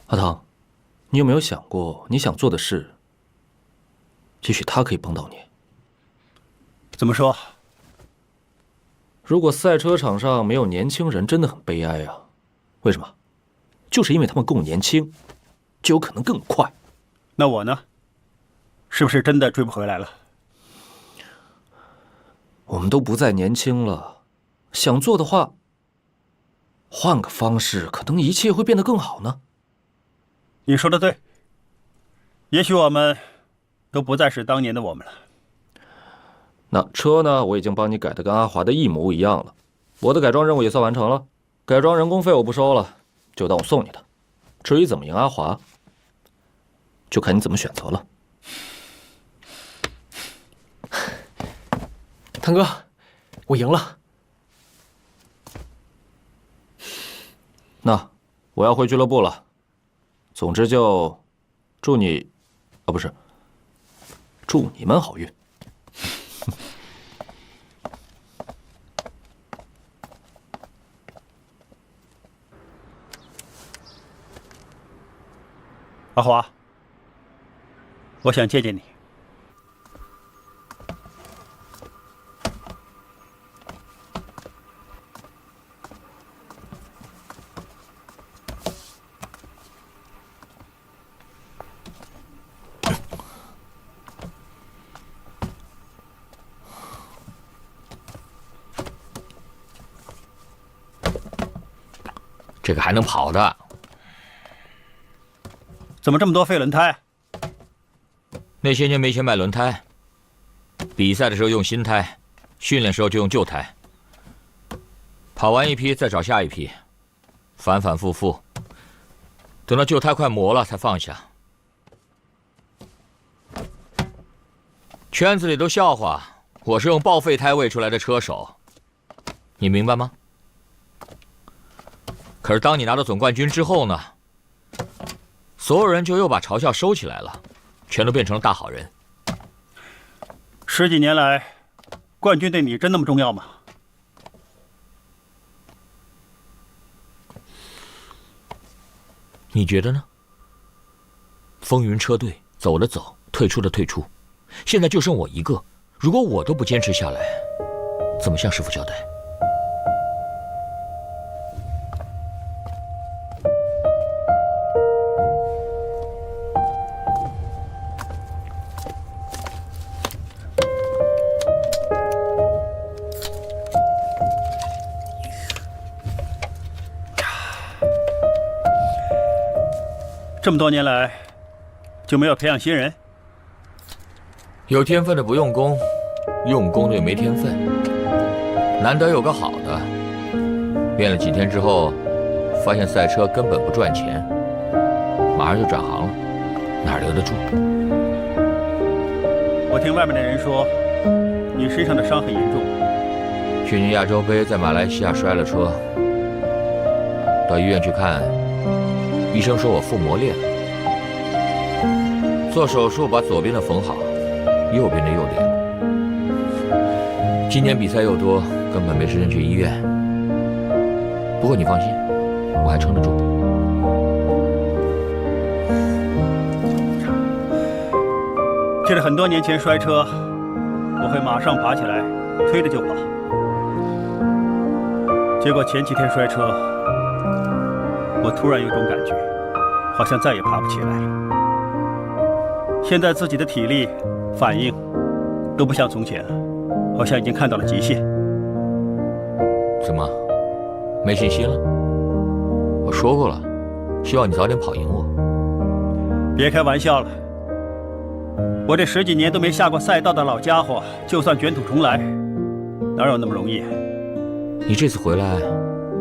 阿唐，你有没有想过你想做的事？也许他可以帮到你。怎么说？如果赛车场上没有年轻人，真的很悲哀啊！为什么？就是因为他们够年轻，就有可能更快。那我呢？是不是真的追不回来了？我们都不再年轻了，想做的话，换个方式，可能一切会变得更好呢。你说的对，也许我们都不再是当年的我们了。那车呢？我已经帮你改的跟阿华的一模一样了，我的改装任务也算完成了，改装人工费我不收了，就当我送你的。至于怎么赢阿华，就看你怎么选择了。堂哥，我赢了。那我要回俱乐部了。总之就祝你，啊不是，祝你们好运。阿华，我想见见你。这个还能跑的？怎么这么多废轮胎？那些年没钱买轮胎，比赛的时候用新胎，训练时候就用旧胎。跑完一批再找下一批，反反复复，等到旧胎快磨了才放下。圈子里都笑话我是用报废胎喂出来的车手，你明白吗？可是当你拿到总冠军之后呢，所有人就又把嘲笑收起来了，全都变成了大好人。10几年来，冠军对你真那么重要吗？你觉得呢？风云车队走的走，退出的退出，现在就剩我一个。如果我都不坚持下来，怎么向师傅交代？这么多年来，就没有培养新人？有天分的不用功，用功的又没天分。难得有个好的，练了几天之后，发现赛车根本不赚钱，马上就转行了，哪留得住？我听外面的人说，你身上的伤很严重。去年亚洲杯在马来西亚摔了车，到医院去看。医生说我腹膜裂了，做手术把左边的缝好，右边的又裂了。今年比赛又多，根本没时间去医院。不过你放心，我还撑得住。记得很多年前摔车，我会马上爬起来，推着就跑。结果前几天摔车，我突然有种感觉，好像再也爬不起来。现在自己的体力、反应都不像从前了，好像已经看到了极限。怎么，没信心了？我说过了，希望你早点跑赢我。别开玩笑了，我这10几年都没下过赛道的老家伙，就算卷土重来，哪有那么容易？你这次回来，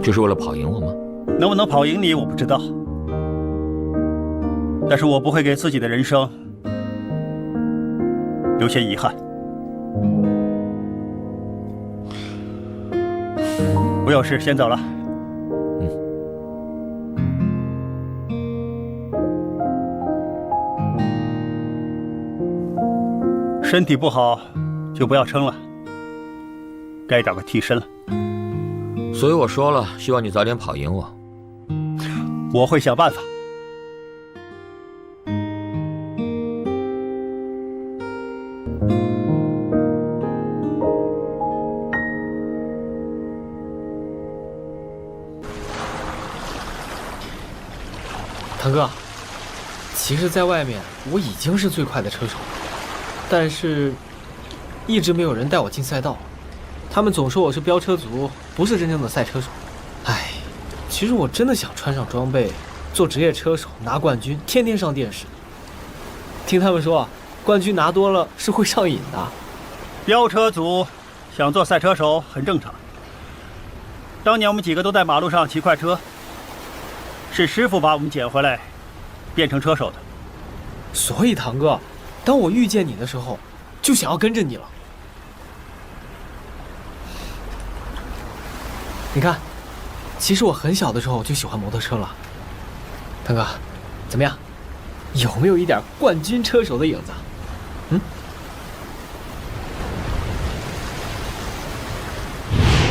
就是为了跑赢我吗？能不能跑赢你，我不知道。但是我不会给自己的人生留下遗憾。我有事先走了。身体不好就不要撑了，该找个替身了。所以我说了，希望你早点跑赢我。我会想办法。堂哥，其实在外面我已经是最快的车手了，但是一直没有人带我进赛道。他们总说我是飙车族，不是真正的赛车手。唉，其实我真的想穿上装备，做职业车手，拿冠军，天天上电视。听他们说，冠军拿多了是会上瘾的。飙车族想做赛车手很正常。当年我们几个都在马路上骑快车，是师傅把我们捡回来，变成车手的。所以堂哥，当我遇见你的时候，就想要跟着你了。你看，其实我很小的时候就喜欢摩托车了。堂哥，怎么样？有没有一点冠军车手的影子？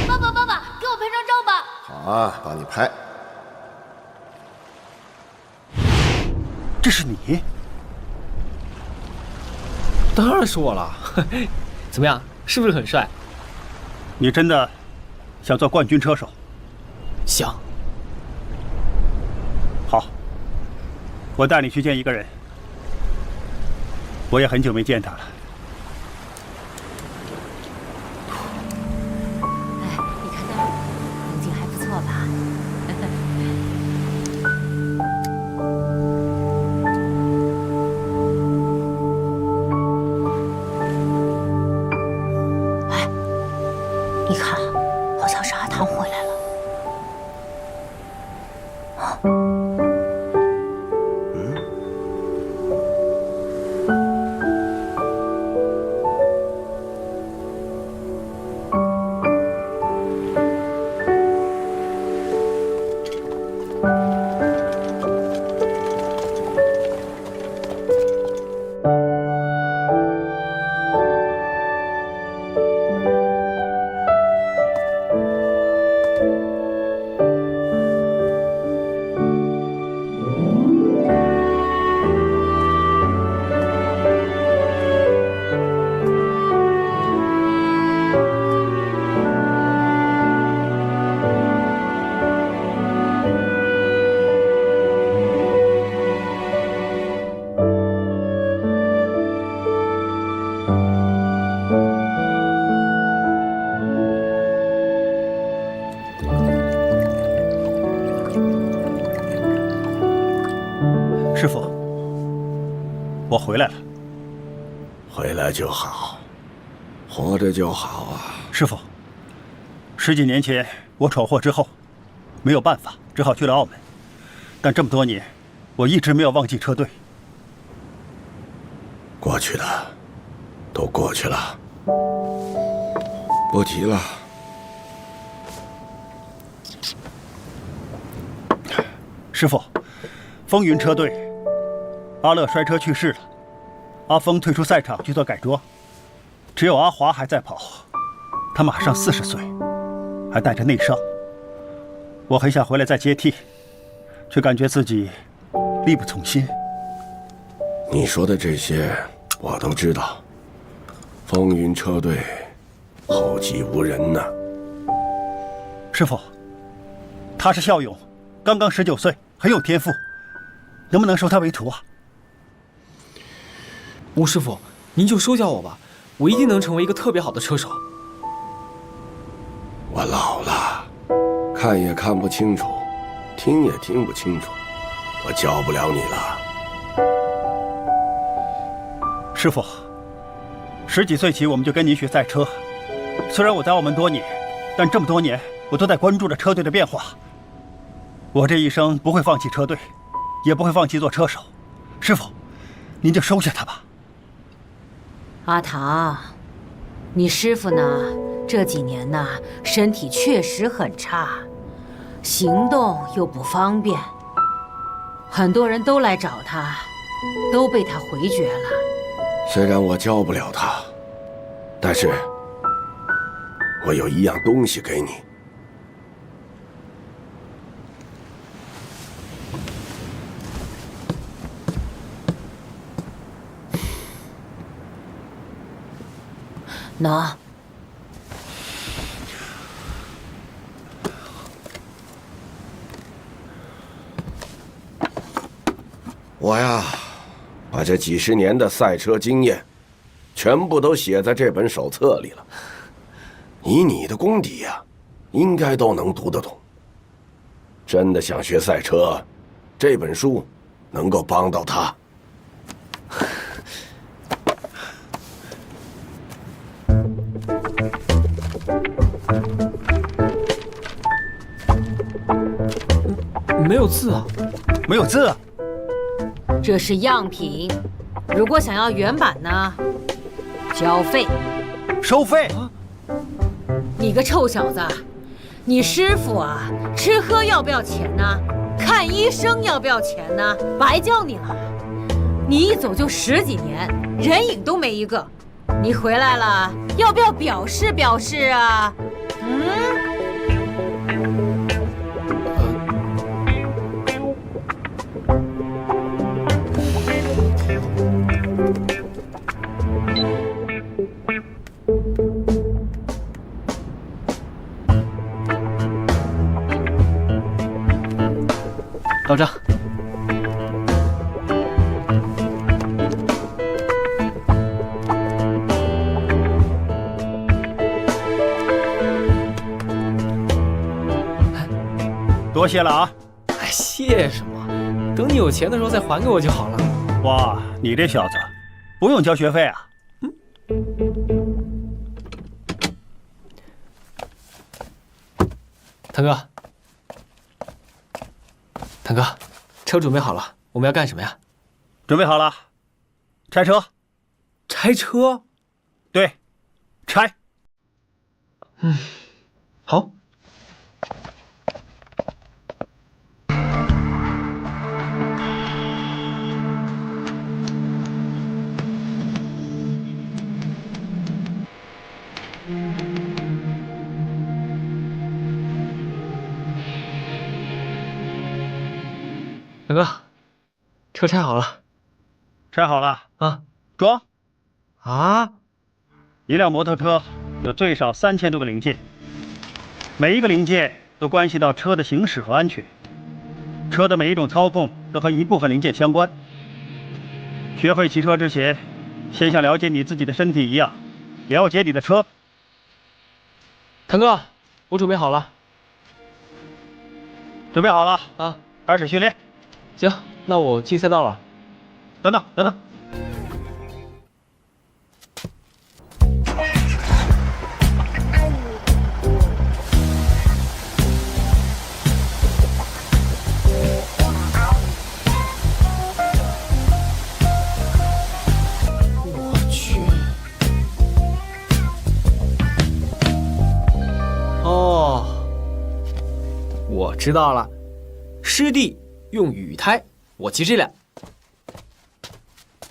爸爸，给我拍张照吧。好啊，帮你拍。这是你？当然是我了。怎么样？是不是很帅？你真的想做冠军车手？想。好，我带你去见一个人，我也很久没见他了。哎，你看那风景还不错吧？哎，你看，好像是阿唐回来了。我回来了。回来就好，活着就好啊。师傅，10几年前我闯祸之后，没有办法，只好去了澳门。但这么多年，我一直没有忘记车队。过去的都过去了，不提了。师傅，风云车队，阿乐摔车去世了，阿峰退出赛场去做改装，只有阿华还在跑，他马上40岁，还带着内伤。我很想回来再接替，却感觉自己力不从心。你说的这些我都知道，风云车队后继无人呢。师傅，他是校勇，刚刚19岁，很有天赋，能不能收他为徒啊？吴师傅，您就收下我吧，我一定能成为一个特别好的车手。我老了，看也看不清楚，听也听不清楚，我教不了你了。师傅，10几岁起我们就跟您学赛车，虽然我在澳门多年，但这么多年我都在关注着车队的变化。我这一生不会放弃车队，也不会放弃做车手。师傅，您就收下他吧。阿唐，你师傅呢？这几年呢，身体确实很差，行动又不方便，很多人都来找他，都被他回绝了。虽然我教不了他，但是我有一样东西给你。拿。我呀，把这几10年的赛车经验，全部都写在这本手册里了。以你的功底呀，应该都能读得懂。真的想学赛车，这本书能够帮到他。没有字啊，没有字啊。这是样品，如果想要原版呢，交费。收费？你个臭小子，你师傅啊，吃喝要不要钱呢？看医生要不要钱呢？白教你了。你一走就10几年，人影都没一个。你回来了，要不要表示表示啊？到账。多谢了啊！哎，谢什么？等你有钱的时候再还给我就好了。哇，你这小子，不用交学费啊？腾哥，腾哥，车准备好了，我们要干什么呀？准备好了，拆车。拆车？对，拆。好。大哥，车拆好了。拆好了啊？装。啊？一辆摩托车有最少3000多个零件，每一个零件都关系到车的行驶和安全。车的每一种操控都和一部分零件相关。学会骑车之前，先像了解你自己的身体一样，了解你的车。腾哥，我准备好了。准备好了啊？开始训练。行，那我进赛道了。等等。知道了，湿地用雨胎，我骑这辆。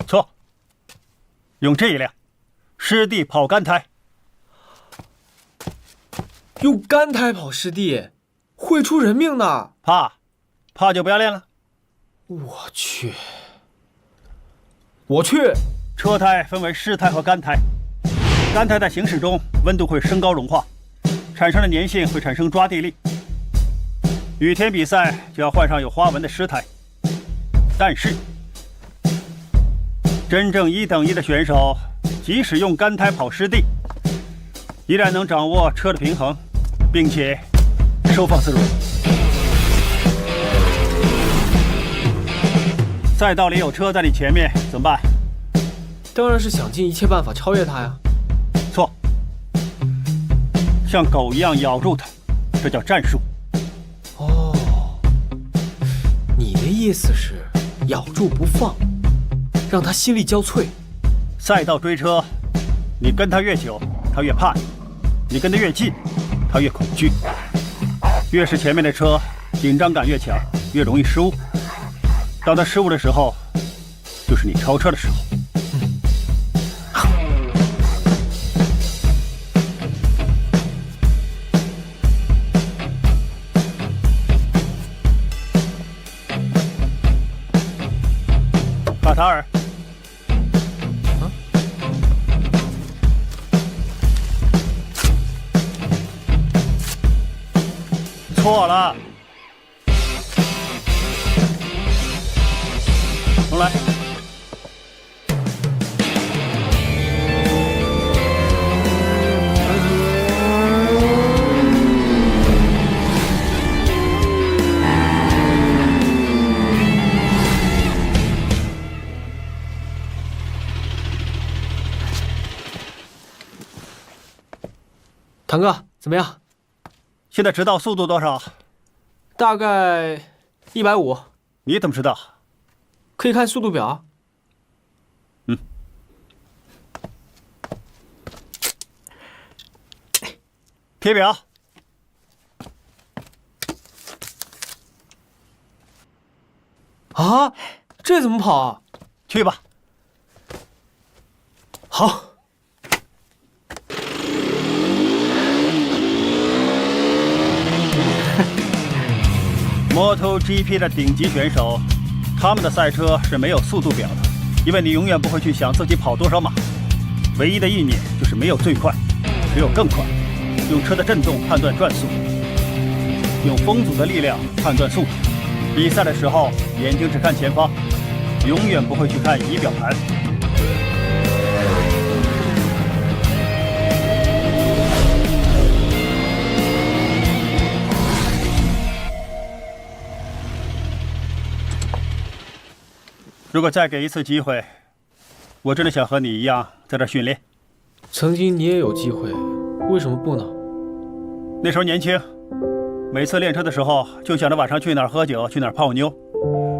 错，用这一辆，湿地跑干胎。用干胎跑湿地，会出人命的。怕就不要练了。我去。车胎分为湿胎和干胎，干胎在行驶中温度会升高融化，产生的粘性会产生抓地力。雨天比赛就要换上有花纹的湿胎，但是真正1等1的选手，即使用干胎跑湿地，依然能掌握车的平衡，并且收放自如。赛道里有车在你前面怎么办？当然是想尽一切办法超越他呀。错，像狗一样咬住他，这叫战术。哦，你的意思是咬住不放，让他心力交瘁。赛道追车，你跟他越久，他越怕你；你跟他越近，他越恐惧。越是前面的车，紧张感越强，越容易失误。当他失误的时候，就是你超车的时候。卡塔尔，错了。重来。堂哥，怎么样？现在直道速度多少？大概150。你怎么知道？可以看速度表。贴表。啊，这怎么跑啊？去吧。好。MotoGP 的顶级选手，他们的赛车是没有速度表的，因为你永远不会去想自己跑多少码，唯一的意念就是没有最快，只有更快。用车的震动判断转速，用风阻的力量判断速度。比赛的时候，眼睛只看前方，永远不会去看仪表盘。如果再给一次机会，我真的想和你一样在这训练。曾经你也有机会，为什么不呢？那时候年轻，每次练车的时候就想着晚上去哪儿喝酒，去哪儿泡妞。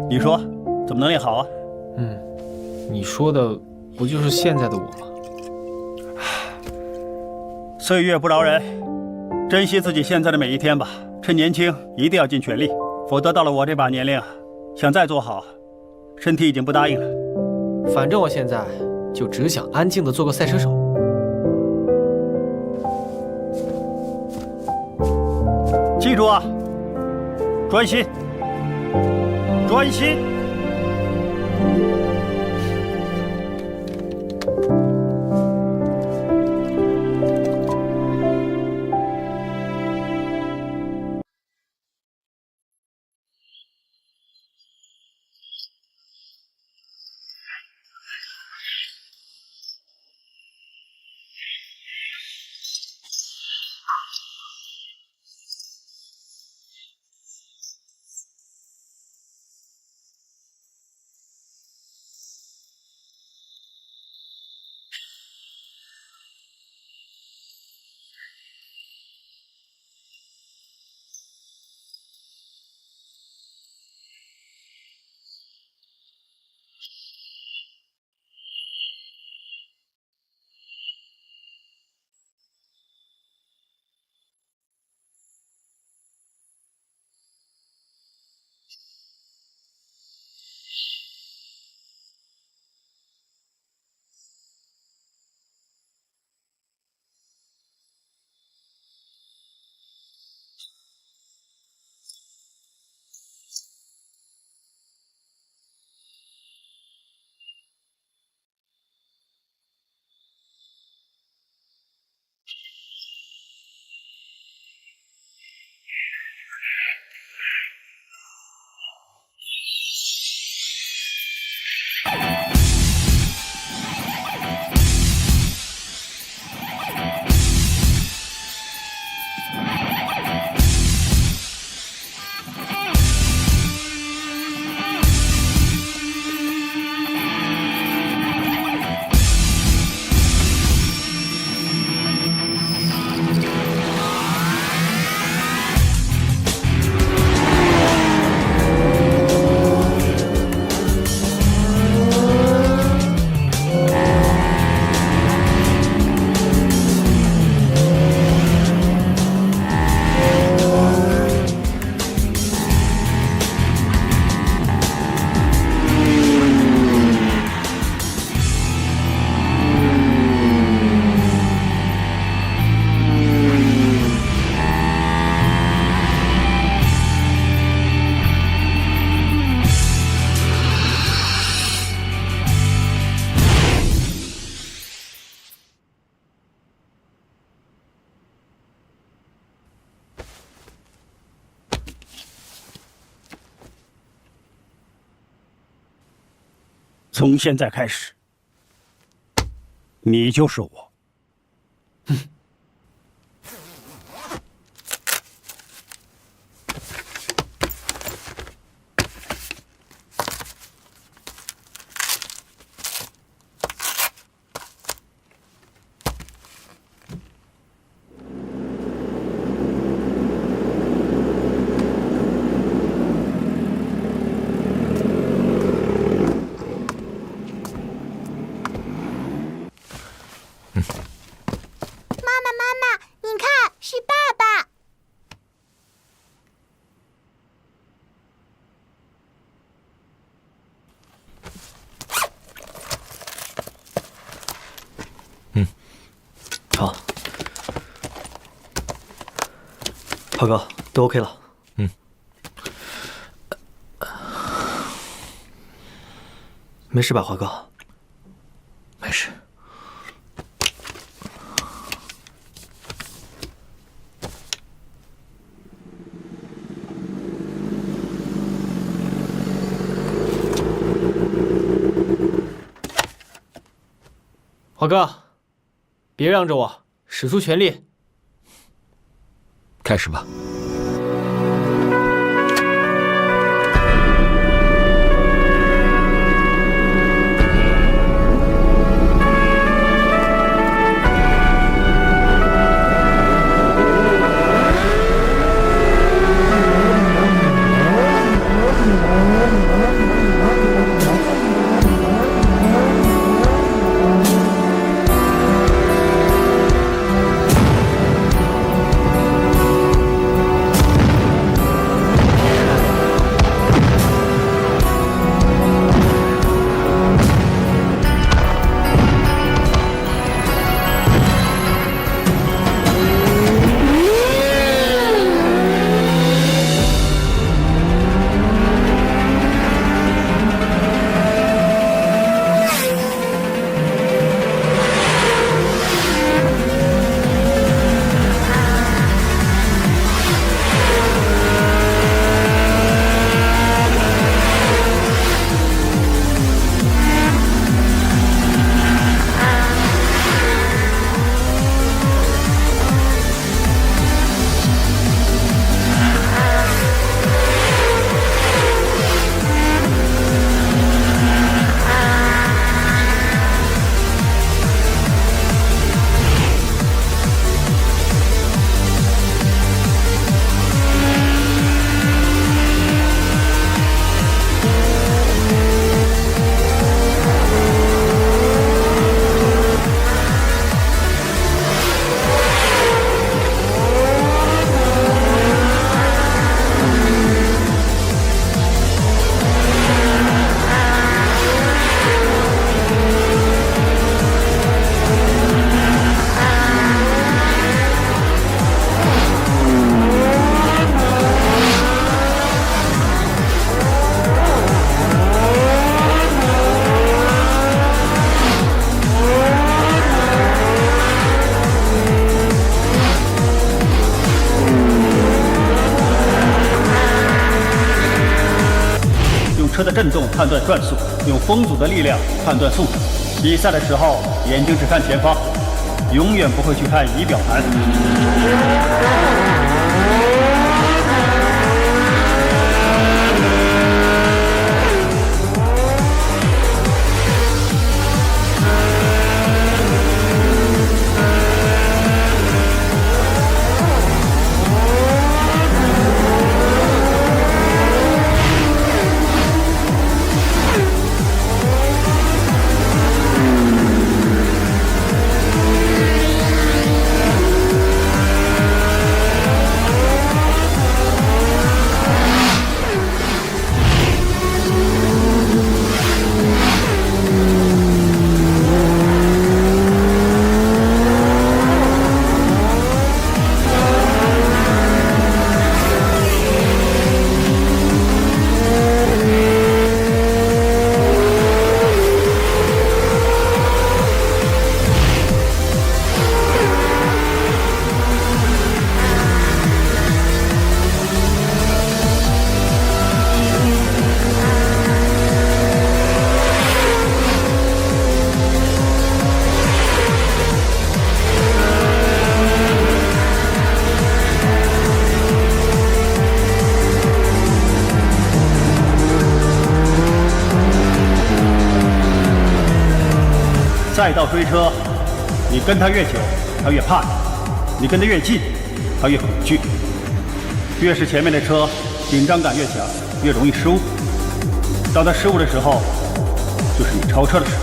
你说怎么能练好啊？你说的不就是现在的我吗？岁月不饶人，珍惜自己现在的每一天吧。趁年轻一定要尽全力，否则到了我这把年龄，想再做好，身体已经不答应了。反正我现在就只想安静地做个赛车手。记住啊，专心，专心。从现在开始，你就是我。好，华哥，都 OK 了。没事吧，华哥？没事。华哥，别让着我，使出全力。开始吧。车的震动判断转速，用风阻的力量判断速度。比赛的时候，眼睛只看前方，永远不会去看仪表盘。赛道追车，你跟他越久，他越怕你；你跟他越近，他越恐惧。越是前面的车，紧张感越强，越容易失误。当他失误的时候，就是你超车的时候。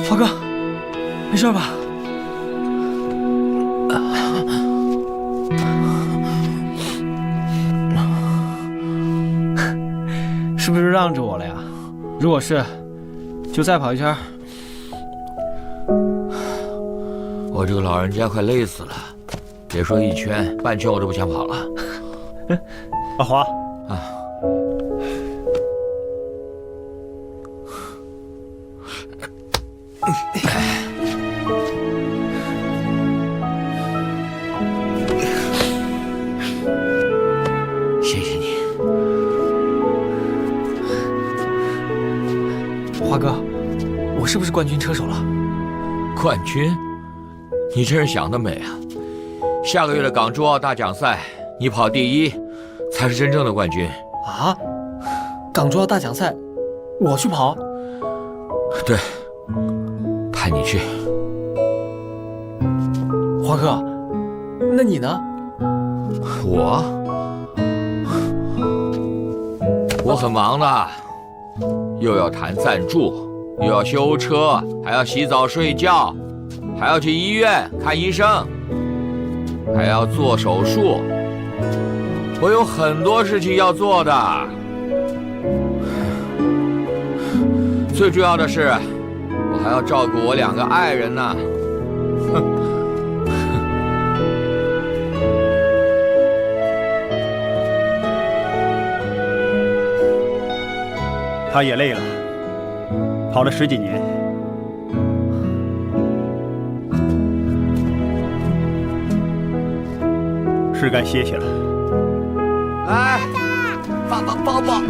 华哥，没事吧？是不是让着我了呀？如果是，就再跑一圈。我这个老人家快累死了，别说一圈，半圈我都不想跑了。阿华啊，谢谢你，华哥，我是不是冠军车手了？冠军？你真是想得美啊！下个月的港珠澳大奖赛，你跑第一，才是真正的冠军啊！港珠澳大奖赛，我去跑？对，派你去。华哥，那你呢？我很忙的，又要谈赞助，又要修车，还要洗澡睡觉，还要去医院看医生，还要做手术。我有很多事情要做的。最重要的是，我还要照顾我2个爱人呢。哼。他也累了，跑了10几年。是该歇歇了。来，抱抱。